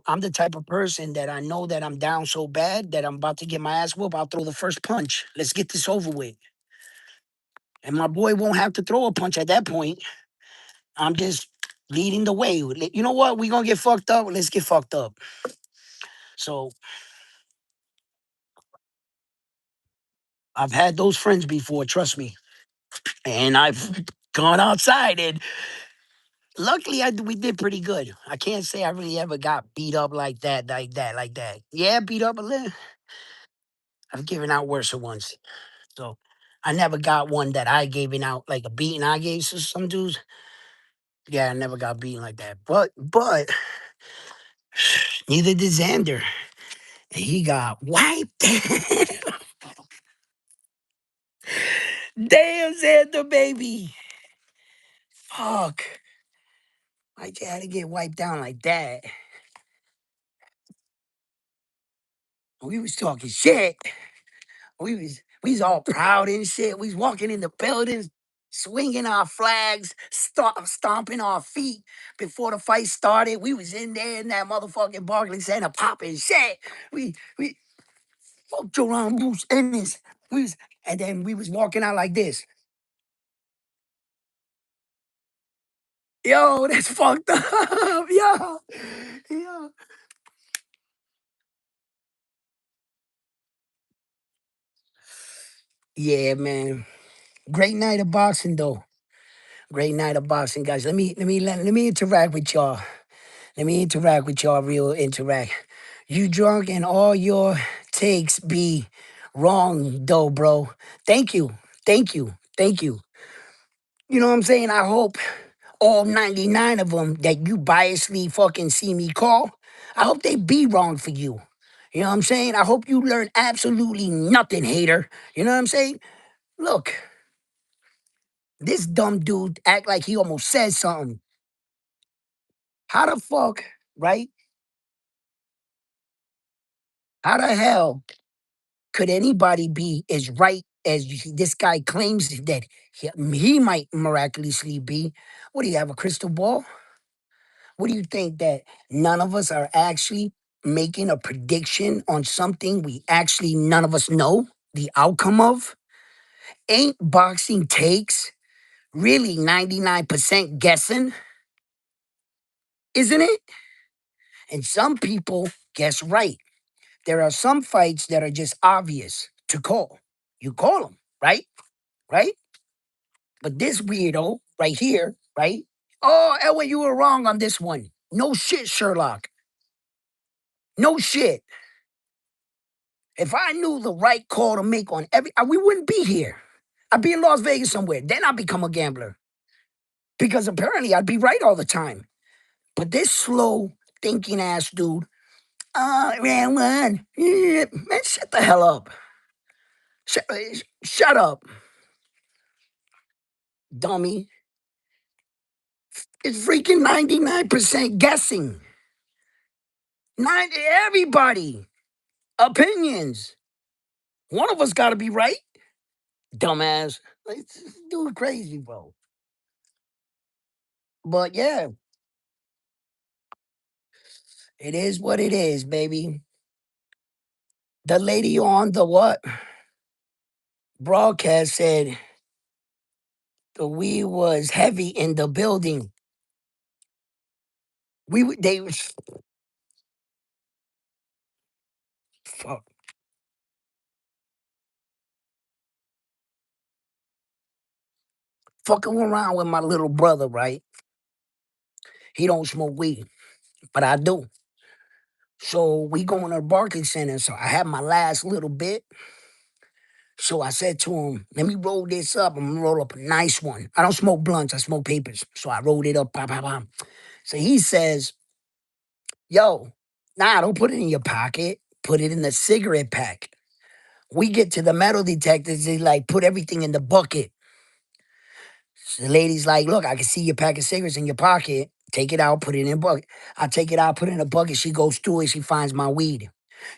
I'm the type of person that I know that I'm down so bad that I'm about to get my ass whooped. I'll throw the first punch. Let's get this over with. And my boy won't have to throw a punch at that point. I'm just leading the way. You know what? We gonna get fucked up. Let's get fucked up. So I've had those friends before, trust me. And I've gone outside and luckily we did pretty good. I can't say I really ever got beat up like that, like that, like that. Yeah, beat up a little. I've given out worse ones. So I never got one that I gave out like a beating I gave to some dudes. Yeah, I never got beaten like that. But neither did Xander. And he got wiped. Damn, Xander, baby. Fuck. I had to get wiped down like that. We was talking shit. We was all proud and shit. We was walking in the buildings, swinging our flags, stomping our feet before the fight started. We was in there in that motherfucking Barclays Center popping shit. We fuck Jerome Bruce Ennis. And then we was walking out like this. Yo, that's fucked up. Yo. Yeah, man. Great night of boxing though. Great night of boxing, guys. Let me interact with y'all. Let me interact with y'all, real interact. You drunk and all your takes be wrong, though, bro. Thank you. Thank you. Thank you. You know what I'm saying? I hope all 99 of them that you biasly fucking see me call, I hope they be wrong for you. You know what I'm saying? I hope you learn absolutely nothing, hater. You know what I'm saying? Look, this dumb dude act like he almost said something. How the fuck, right? How the hell could anybody be as right as this guy claims that he might miraculously be? What do you have, a crystal ball? What do you think that none of us are actually making a prediction on something we actually none of us know the outcome of? Ain't boxing takes really 99% guessing, isn't it? And some people guess right. There are some fights that are just obvious to call. You call them, right? Right? But this weirdo right here, right? Oh, Elway, you were wrong on this one. No shit, Sherlock. No shit. If I knew the right call to make on we wouldn't be here. I'd be in Las Vegas somewhere. Then I'd become a gambler. Because apparently I'd be right all the time. But this slow thinking ass dude, man, man, shut the hell up. Shut up, dummy. It's freaking 99% guessing. Everybody. Opinions. One of us got to be right. Dumbass. Like, this dude crazy, bro. But yeah, it is what it is, baby. The lady on the what broadcast said the weed was heavy in the building. They was fuck, fucking around with my little brother, right? He don't smoke weed, but I do. So we going to the Barclays Center. So I had my last little bit. So I said to him, let me roll this up. I'm gonna roll up a nice one. I don't smoke blunts, I smoke papers. So I rolled it up, pop, pop, pop. So he says, Yo, nah, don't put it in your pocket. Put it in the cigarette pack. We get to the metal detectors, they like put everything in the bucket. So the lady's like, look, I can see your pack of cigarettes in your pocket. Take it out, put it in a bucket. I take it out, put it in a bucket. She goes through it, she finds my weed.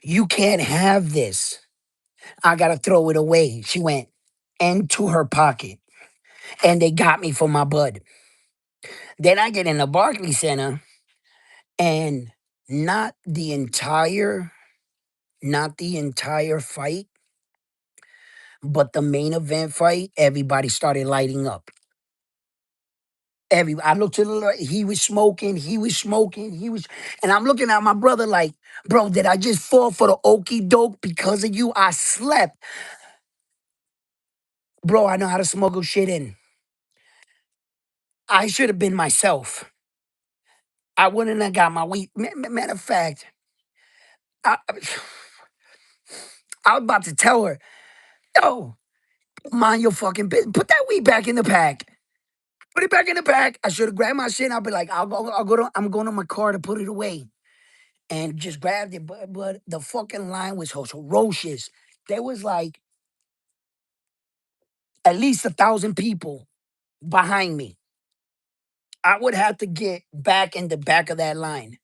You can't have this. I gotta throw it away. She went into her pocket and they got me for my bud. Then I get in the Barclays Center and not the entire, not the entire fight, but the main event fight, everybody started lighting up. I looked to the left, he was smoking, and I'm looking at my brother like, bro, did I just fall for the okey doke because of you? I slept. Bro, I know how to smuggle shit in. I should have been myself. I wouldn't have got my weed. Matter of fact, I, I was about to tell her, yo, mind your fucking business. Put that weed back in the pack. Put it back in the pack. I should have grabbed my shit. I'll be like, I'm going to my car to put it away. And just grabbed it. But the fucking line was ferocious. There was like at least 1,000 people behind me. I would have to get back in the back of that line.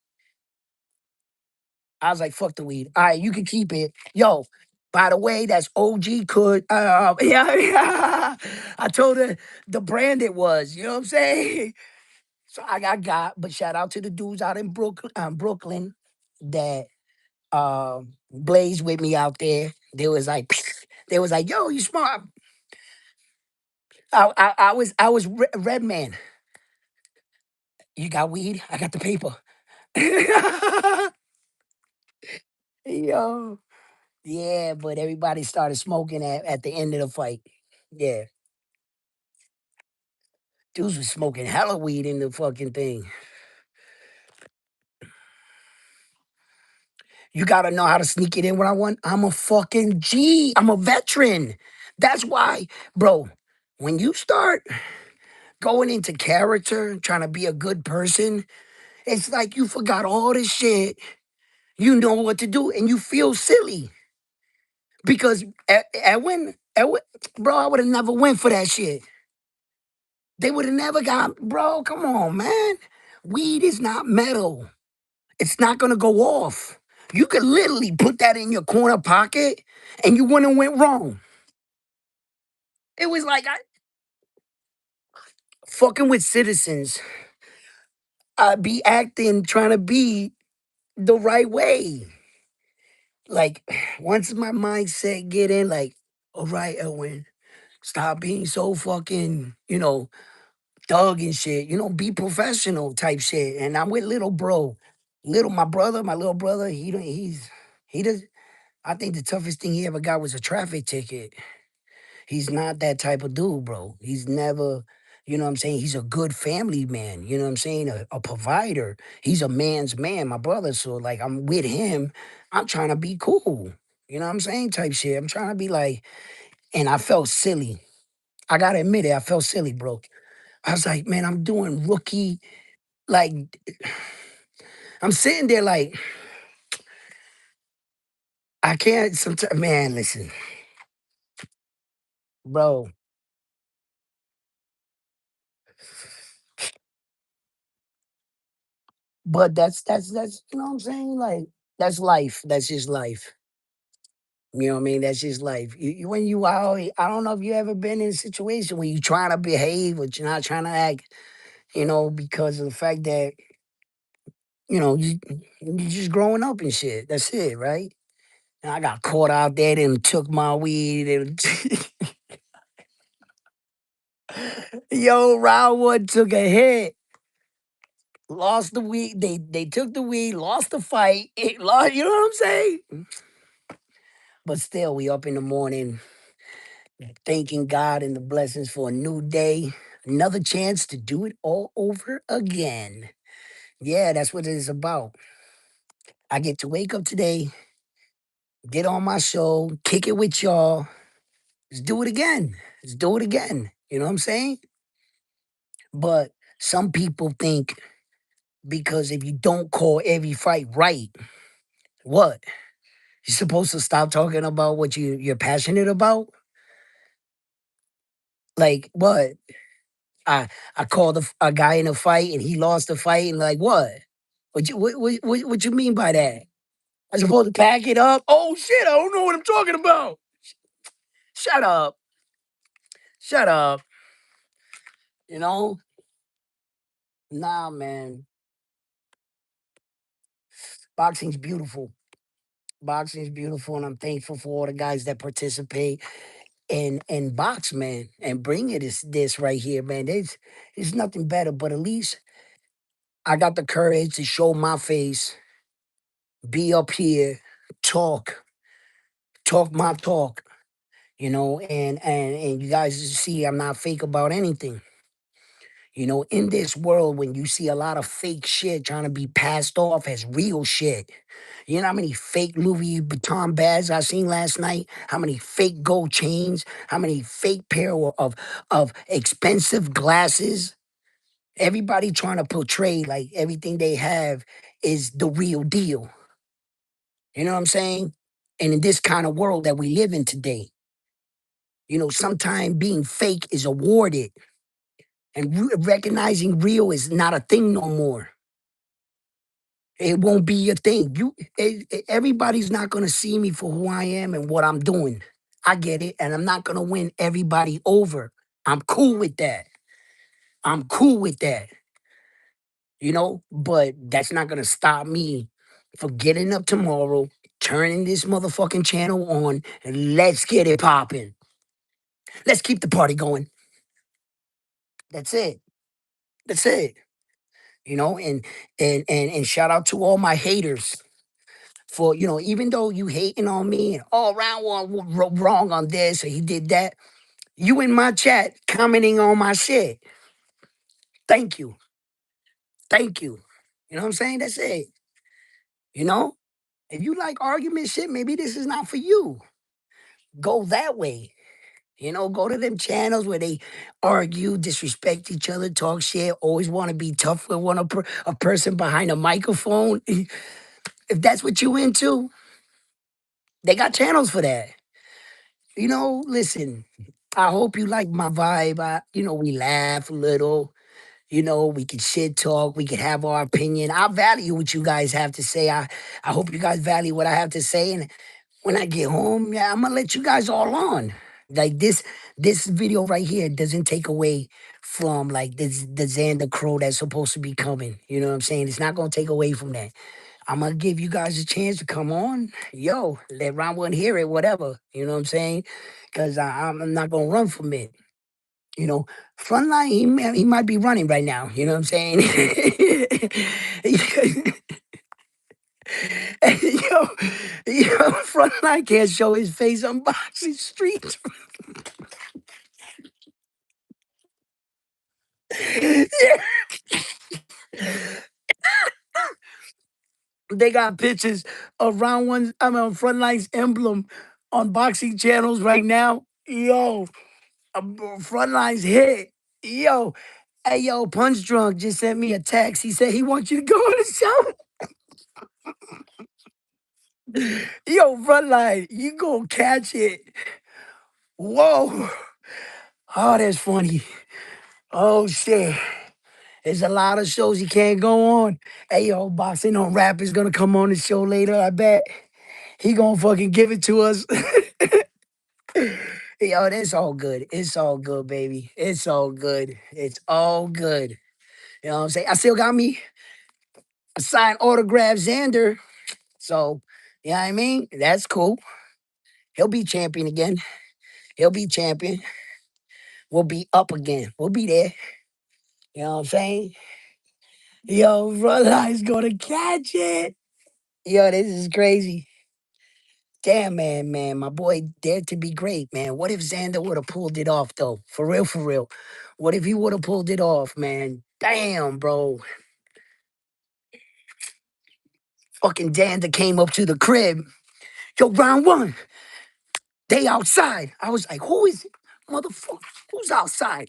I was like, fuck the weed. All right, you can keep it. Yo, by the way, that's OG could. Yeah. I told her the brand it was. You know what I'm saying? So I got, but shout out to the dudes out in Brooklyn that blazed with me out there. They was like, they was like, yo, you smart. I was red man. You got weed? I got the paper. Yo, yeah, but everybody started smoking at the end of the fight. Yeah, dudes was smoking hella weed in the fucking thing. You gotta know how to sneak it in when I want. I'm a fucking G. I'm a veteran. That's why, bro, when you start going into character, trying to be a good person, it's like you forgot all this shit. You know what to do, and you feel silly because bro, I would have never went for that shit. They would have never got, bro. Come on, man. Weed is not metal. It's not gonna go off. You could literally put that in your corner pocket, and you wouldn't have went wrong. It was like I fucking with citizens. I be acting, trying to be the right way. Like once my mindset get in, like, all right, Elwin, stop being so fucking, thug and shit. Be professional type shit. And I'm with little bro, my little brother. He does. I think the toughest thing he ever got was a traffic ticket. He's not that type of dude, bro. He's never, what I'm saying? He's a good family man, you know what I'm saying? A provider. He's a man's man, my brother. So, like, I'm with him. I'm trying to be cool, you know what I'm saying? Type shit. I'm trying to be like, and I felt silly. I gotta admit it, I felt silly, bro. I was like, man, I'm doing rookie. Like, I'm sitting there like, I can't sometimes, man, listen, bro. But that's you know what I'm saying? Like that's life. That's just life. You know what I mean? That's just life. When you out, I don't know if you ever been in a situation where you trying to behave, but you're not trying to act. Because of the fact that you just growing up and shit. That's it, right? And I got caught out there and took my weed. And yo, round one took a hit. Lost the weed. They took the weed, lost the fight. It lost, you know what I'm saying? But still, we up in the morning, thanking God and the blessings for a new day, another chance to do it all over again. Yeah, that's what it is about. I get to wake up today, get on my show, kick it with y'all. Let's do it again. Let's do it again. You know what I'm saying? But some people think Because if you don't call every fight right, what? You're supposed to stop talking about what you're passionate about? Like what? I I called a guy in a fight and he lost the fight and like what? What you mean by that? I'm supposed to pack it up? Oh shit, I don't know what I'm talking about. Shut up. Shut up. You know? Nah, man. Boxing's beautiful. Boxing's beautiful, and I'm thankful for all the guys that participate and box, man, and bring it is this right here, man. There's nothing better, but at least I got the courage to show my face, be up here, talk, talk my talk, and you guys see I'm not fake about anything. In this world, when you see a lot of fake shit trying to be passed off as real shit, you know how many fake Louis Vuitton bags I seen last night? How many fake gold chains? How many fake pair of expensive glasses? Everybody trying to portray like everything they have is the real deal. You know what I'm saying? And in this kind of world that we live in today, sometimes being fake is awarded and recognizing real is not a thing no more. It won't be a thing. Everybody's not gonna see me for who I am and what I'm doing. I get it, and I'm not gonna win everybody over. I'm cool with that. I'm cool with that. But that's not gonna stop me from getting up tomorrow, turning this motherfucking channel on, and let's get it popping. Let's keep the party going. That's it. That's it. And shout out to all my haters for even though you hating on me and all round one wrong on this or he did that, you in my chat commenting on my shit. Thank you, thank you. You know what I'm saying? That's it. You know, if you like argument shit, maybe this is not for you. Go that way. Go to them channels where they argue, disrespect each other, talk shit, always want to be tough with a person behind a microphone. If that's what you into, they got channels for that. Listen, I hope you like my vibe. We laugh a little. We can shit talk. We can have our opinion. I value what you guys have to say. I hope you guys value what I have to say. And when I get home, yeah, I'm gonna let you guys all on. Like this video right here doesn't take away from like this the Xander Crow that's supposed to be coming. You know what I'm saying? It's not gonna take away from that. I'm gonna give you guys a chance to come on. Yo, let Ron one hear it, whatever. You know what I'm saying? Because I'm not gonna run from it. You know, Frontline, he might be running right now. You know what I'm saying? yo, Frontline can't show his face on boxing streets. Yeah, they got pictures of round ones. I mean, Frontline's emblem on boxing channels right now. Yo, Frontline's hit. Yo, hey, yo, Punch Drunk just sent me a text. He said he wants you to go on the show. Yo, Frontline, you gonna catch it. Whoa. Oh, that's funny. Oh, shit. There's a lot of shows he can't go on. Hey, yo, Boxing on Rap is gonna come on the show later, I bet. He gonna fucking give it to us. Yo, that's all good. It's all good, baby. It's all good. It's all good. You know what I'm saying? I still got me a signed autograph Xander. So, you know what I mean? That's cool. He'll be champion again. He'll be champion. We'll be up again. We'll be there. You know what I'm saying? Yo, brother, is gonna catch it. Yo, this is crazy. Damn, man, my boy dared to be great, man. What if Xander would have pulled it off, though? For real, for real. What if he would have pulled it off, man? Damn, bro. Fucking Xander came up to the crib. Yo, round one, they outside. I was like, who is it? Motherfucker, who's outside?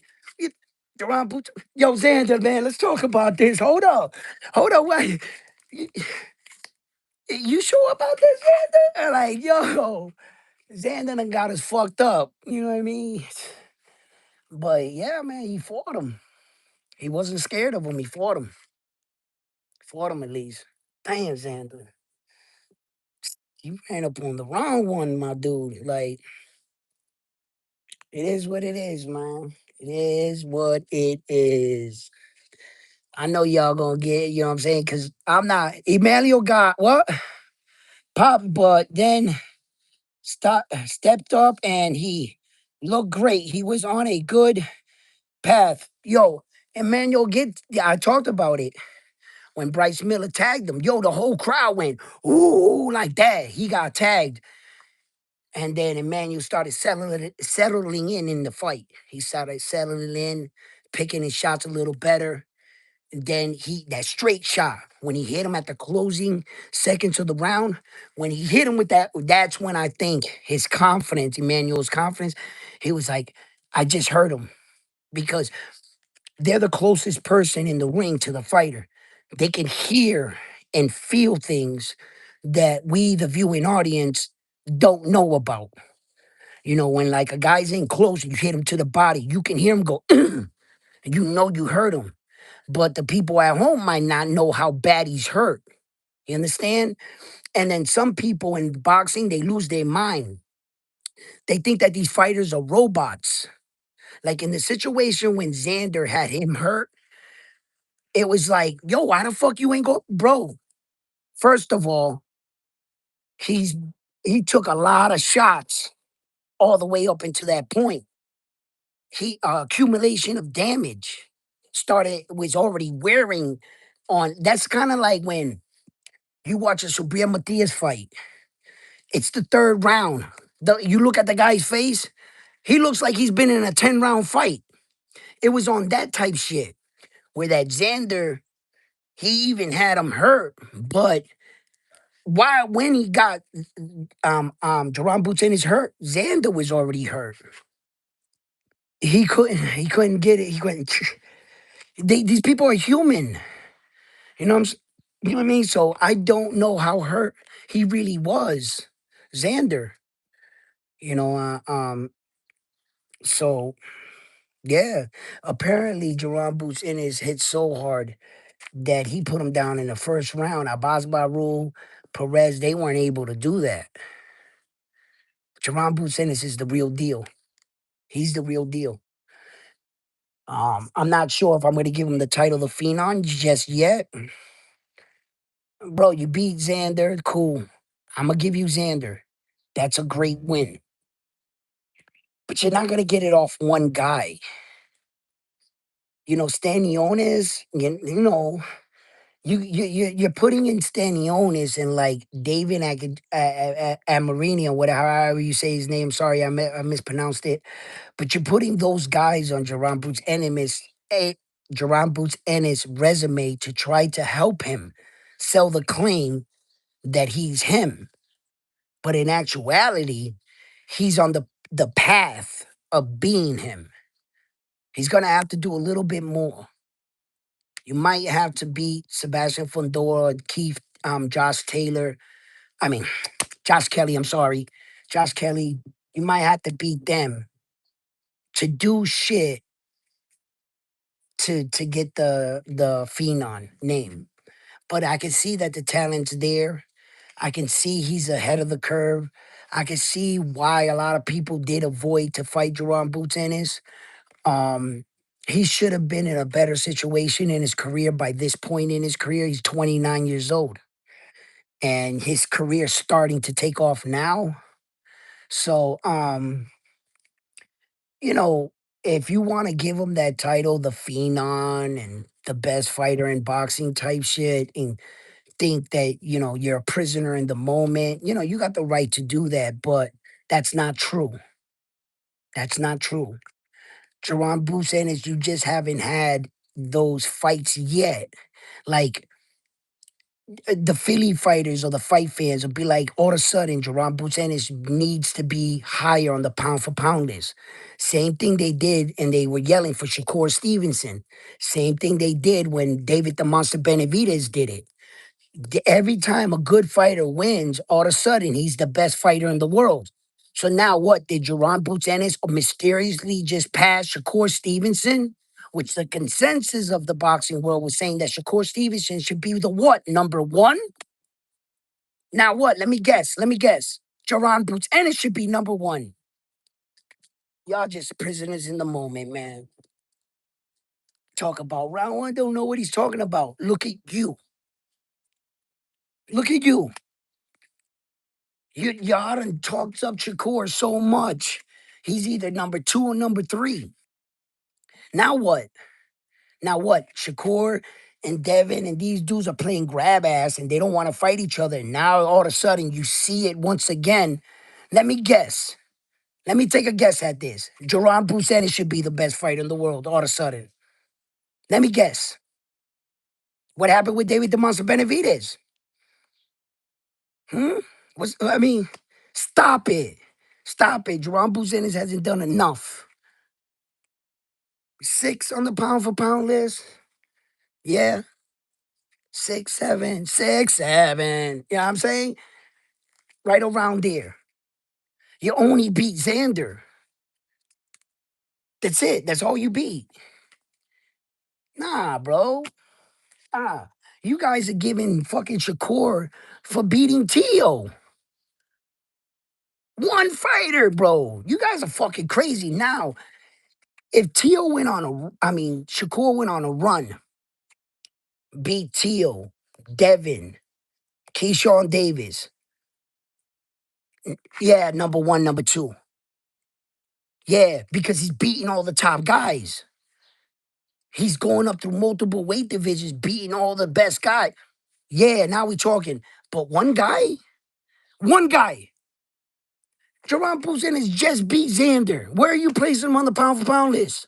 Jerron Boots. Yo, Xander, man, let's talk about this. Hold up. Hold up. Wait. You sure about this, Xander? Like, yo, Xander done got us fucked up. You know what I mean? But yeah, man, he fought him. He wasn't scared of him. He fought him. Fought him at least. Damn, Xander. You ran up on the wrong one, my dude. Like, it is what it is, man. It is what it is. I know y'all gonna get, you know what I'm saying? Cause I'm not Emmanuel got what? Pop, but then stepped up and he looked great. He was on a good path. Yo, Emmanuel yeah, I talked about it. When Bryce Miller tagged him, yo, the whole crowd went, ooh, like that. He got tagged. And then Emmanuel started settling in the fight. He started settling in, picking his shots a little better. And then that straight shot, when he hit him at the closing seconds of the round, when he hit him with that, that's when I think his confidence, Emmanuel's confidence, he was like, I just hurt him. Because they're the closest person in the ring to the fighter. They can hear and feel things that we, the viewing audience, don't know about. You know, when like a guy's in close and you hit him to the body, you can hear him go, and you know you hurt him. But the people at home might not know how bad he's hurt. You understand? And then some people in boxing, they lose their mind. They think that these fighters are robots. Like in the situation when Xander had him hurt, it was like, yo, why the fuck you ain't go, bro? First of all, he's he took a lot of shots all the way up into that point. He accumulation of damage was already wearing on. That's kind of like when you watch a Subriel Matias fight. It's the third round. You look at the guy's face, he looks like he's been in a 10-round fight. It was on that type shit where that Xander, he even had him hurt, but when he got Jerron Boots in his hurt, Xander was already hurt. He couldn't get it. He couldn't. These people are human. You know what you know what I mean? So I don't know how hurt he really was, Xander. You know, so yeah. Apparently, Jerron Boots in his hit so hard that he put him down in the first round. Abasba Rule, Perez, they weren't able to do that. Jerron Boots Ennis is the real deal. He's the real deal. I'm not sure if I'm going to give him the title of Phenom just yet. Bro, you beat Xander, cool. I'm going to give you Xander. That's a great win. But you're not going to get it off one guy. You know, Stanionis, you're putting in Stanionis and like David Amarini or whatever, however you say his name. Sorry, I mispronounced it. But you're putting those guys on Jerron Boots Ennis' resume to try to help him sell the claim that he's him. But in actuality, he's on the path of being him. He's gonna have to do a little bit more. You might have to beat Sebastian Fundora, Keith, Josh Taylor. I mean, Josh Kelly. I'm sorry, Josh Kelly. You might have to beat them to do shit to get the Phenom name. But I can see that the talent's there. I can see he's ahead of the curve. I can see why a lot of people did avoid to fight Jerron Boots Ennis. Um, he should have been in a better situation in his career by this point in his career. He's 29 years old. And his career's starting to take off now. So, you know, if you want to give him that title, the Phenom and the best fighter in boxing type shit, and think that, you're a prisoner in the moment, you got the right to do that, but that's not true. That's not true. Jerron Boots Ennis, you just haven't had those fights yet. Like, the Philly fighters or the fight fans will be like, all of a sudden, Jerome Boots Ennis needs to be higher on the pound for pound list. Same thing they did, and they were yelling for Shakur Stevenson. Same thing they did when David the Monster Benavidez did it. Every time a good fighter wins, all of a sudden he's the best fighter in the world. So now what? Did Jerron Boots Ennis mysteriously just pass Shakur Stevenson? Which the consensus of the boxing world was saying that Shakur Stevenson should be the what? Number one? Now what? Let me guess. Let me guess. Jerron Boots Ennis should be number one. Y'all just prisoners in the moment, man. Talk about round one, don't know what he's talking about. Look at you. Look at you. Y'all done talked up Shakur so much. He's either number two or number three. Now what? Now what? Shakur and Devin and these dudes are playing grab ass and they don't want to fight each other. Now all of a sudden you see it once again. Let me guess. Let me take a guess at this. Jerron Bruce Ennis should be the best fighter in the world all of a sudden. Let me guess. What happened with David the Monster Benavidez? Hmm? I mean, stop it. Stop it. Jerron Bruce Ennis hasn't done enough. Six on the pound for pound list. Yeah. Six, seven, six, seven. You know what I'm saying? Right around there. You only beat Xander. That's it. That's all you beat. Nah, bro. Ah. You guys are giving fucking Shakur for beating Tio. One fighter, bro. You guys are fucking crazy. Now, if Tio went on Shakur went on a run, beat Tio, Devin, Keyshawn Davis. Yeah, number one, number two. Yeah, because he's beating all the top guys. He's going up through multiple weight divisions, beating all the best guys. Yeah, now we talking. But one guy, Jerome Poussin has just beat Xander. Where are you placing him on the pound for pound list?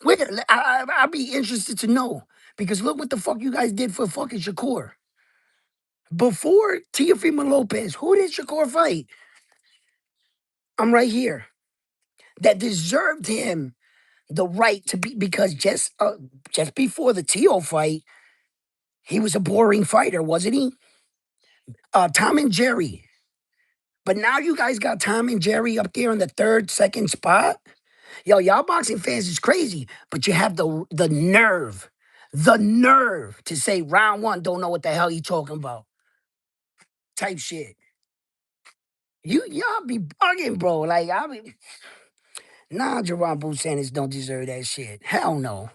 Where? I'd be interested to know. Because look what the fuck you guys did for fucking Shakur. Before Teofimo Lopez, who did Shakur fight? I'm right here. That deserved him the right to be, because just before the Tio fight, he was a boring fighter, wasn't he? Tom and Jerry. But now you guys got Tom and Jerry up there in the third, second spot. Yo, y'all boxing fans is crazy, but you have the nerve to say round one, don't know what the hell he talking about. Type shit. Y'all be bugging, bro. Like I be nah, Jerome Bruce Sanders don't deserve that shit. Hell no.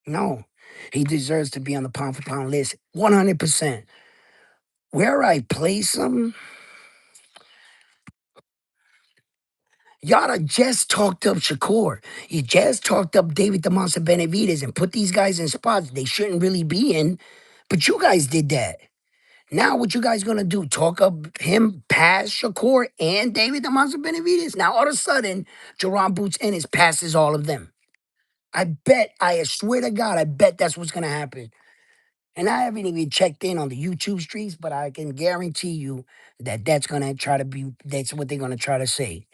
No. He deserves to be on the pound for pound list 100%. Where I place him, y'all done just talked up Shakur. You just talked up David the Monster Benavidez and put these guys in spots they shouldn't really be in. But you guys did that. Now what you guys gonna do? Talk up him past Shakur and David the Monster Benavidez? Now all of a sudden, Jerron Boots Ennis passes all of them. I swear to God, I bet that's what's gonna happen. And I haven't even checked in on the YouTube streets, but I can guarantee you that that's what they're gonna try to say.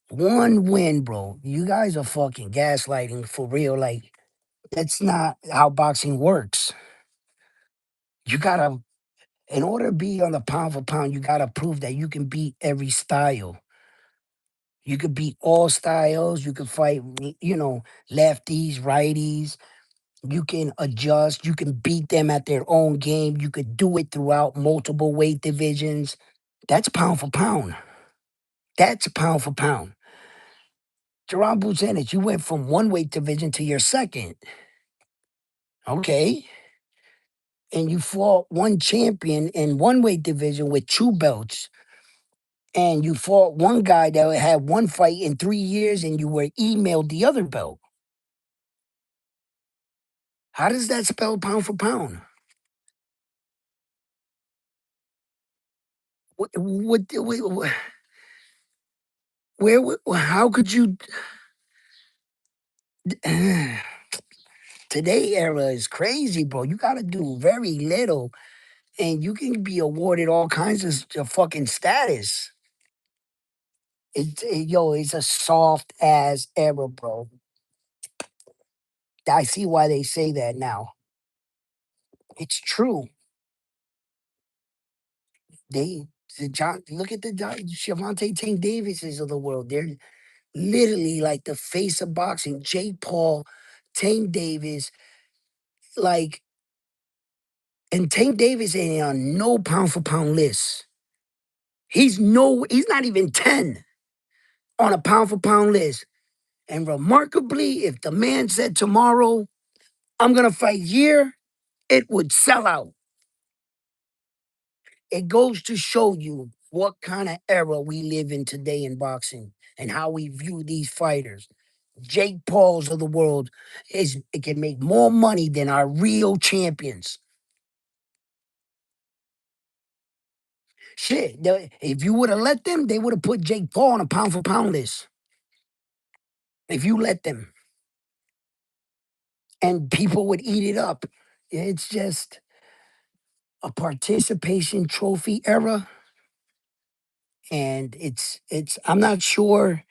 One win, bro. You guys are fucking gaslighting for real. Like, that's not how boxing works. You gotta, in order to be on the pound for pound, you gotta prove that you can beat every style. You could beat all styles. You could fight, lefties, righties. You can adjust. You can beat them at their own game. You could do it throughout multiple weight divisions. That's pound for pound. That's pound for pound. Jerome Buchanan, you went from one weight division to your second. Okay. And you fought one champion in one weight division with two belts. And you fought one guy that had one fight in 3 years and you were emailed the other belt. How does that spell pound for pound? What how could you? Today era is crazy, bro. You gotta do very little, and you can be awarded all kinds of fucking status. Yo, it's a soft ass era, bro. I see why they say that now. It's true. They the John look at the Shavante Tank Davises of the world. They're literally like the face of boxing. Jake Paul, Tank Davis, like, and Tank Davis ain't on no pound for pound list. He's not even 10 on a pound for pound list. And remarkably, if the man said tomorrow, I'm gonna fight here, it would sell out. It goes to show you what kind of era we live in today in boxing and how we view these fighters. Jake Pauls of the world it can make more money than our real champions. Shit, if you would have let them, they would have put Jake Paul on a pound for pound list. If you let them, and people would eat it up. It's just a participation trophy era, and it's. I'm not sure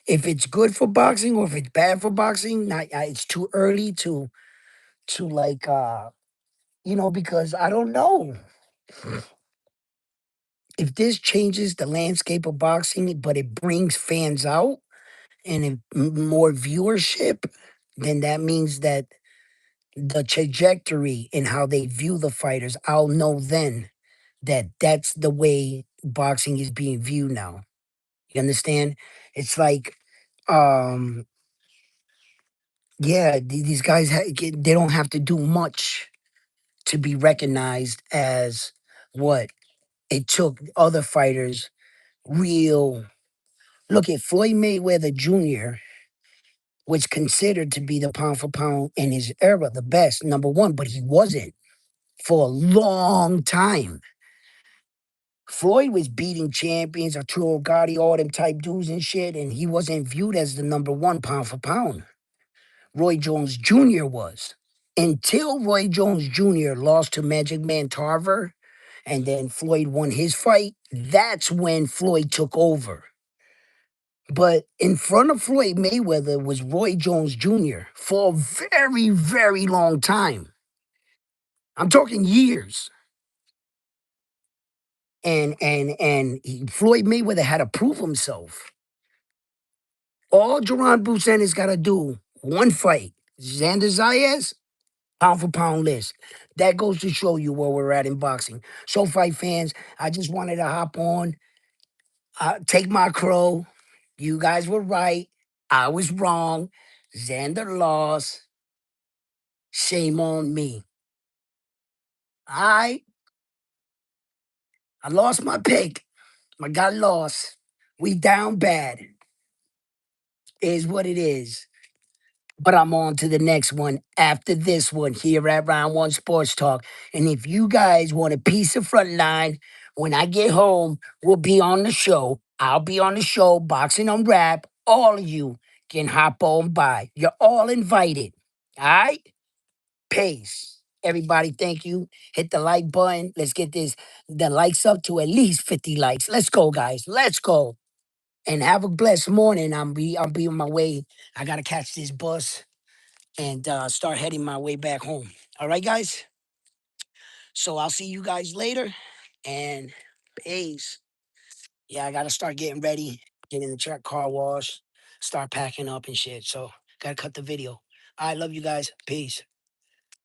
if it's good for boxing or if it's bad for boxing. Not, it's too early to like because I don't know if this changes the landscape of boxing, but it brings fans out and more viewership, then that means that the trajectory in how they view the fighters, I'll know then that that's the way boxing is being viewed now. You understand? It's like, um, yeah, these guys they don't have to do much to be recognized as what it took other fighters. Real look at Floyd Mayweather Jr. was considered to be the pound for pound in his era, the best, number one, but he wasn't for a long time. Floyd was beating champions, Arturo Gotti, all them type dudes and shit, and he wasn't viewed as the number one pound for pound. Roy Jones Jr. was. Until Roy Jones Jr. lost to Magic Man Tarver, and then Floyd won his fight, that's when Floyd took over. But in front of Floyd Mayweather was Roy Jones Jr. for a very, very long time. I'm talking years. Floyd Mayweather had to prove himself. All Jerron Buchanan got to do, one fight. Xander Zayas, pound for pound list. That goes to show you where we're at in boxing. So, fight fans, I just wanted to hop on, take my crow. You guys were right. I was wrong. Xander lost. Shame on me. I lost my pick. I got lost. We down bad. Is what it is. But I'm on to the next one after this one here at Round One Sports Talk. And if you guys want a piece of Frontline, when I get home, we'll be on the show. I'll be on the show, Boxing on Rap. All of you can hop on by. You're all invited. All right? Peace. Everybody, thank you. Hit the like button. Let's get the likes up to at least 50 likes. Let's go, guys. Let's go. And have a blessed morning. I'll be on my way. I gotta catch this bus and start heading my way back home. All right, guys. So I'll see you guys later. And peace. Yeah, I gotta start getting ready, getting the truck car wash, start packing up and shit. So gotta cut the video. I love you guys. Peace.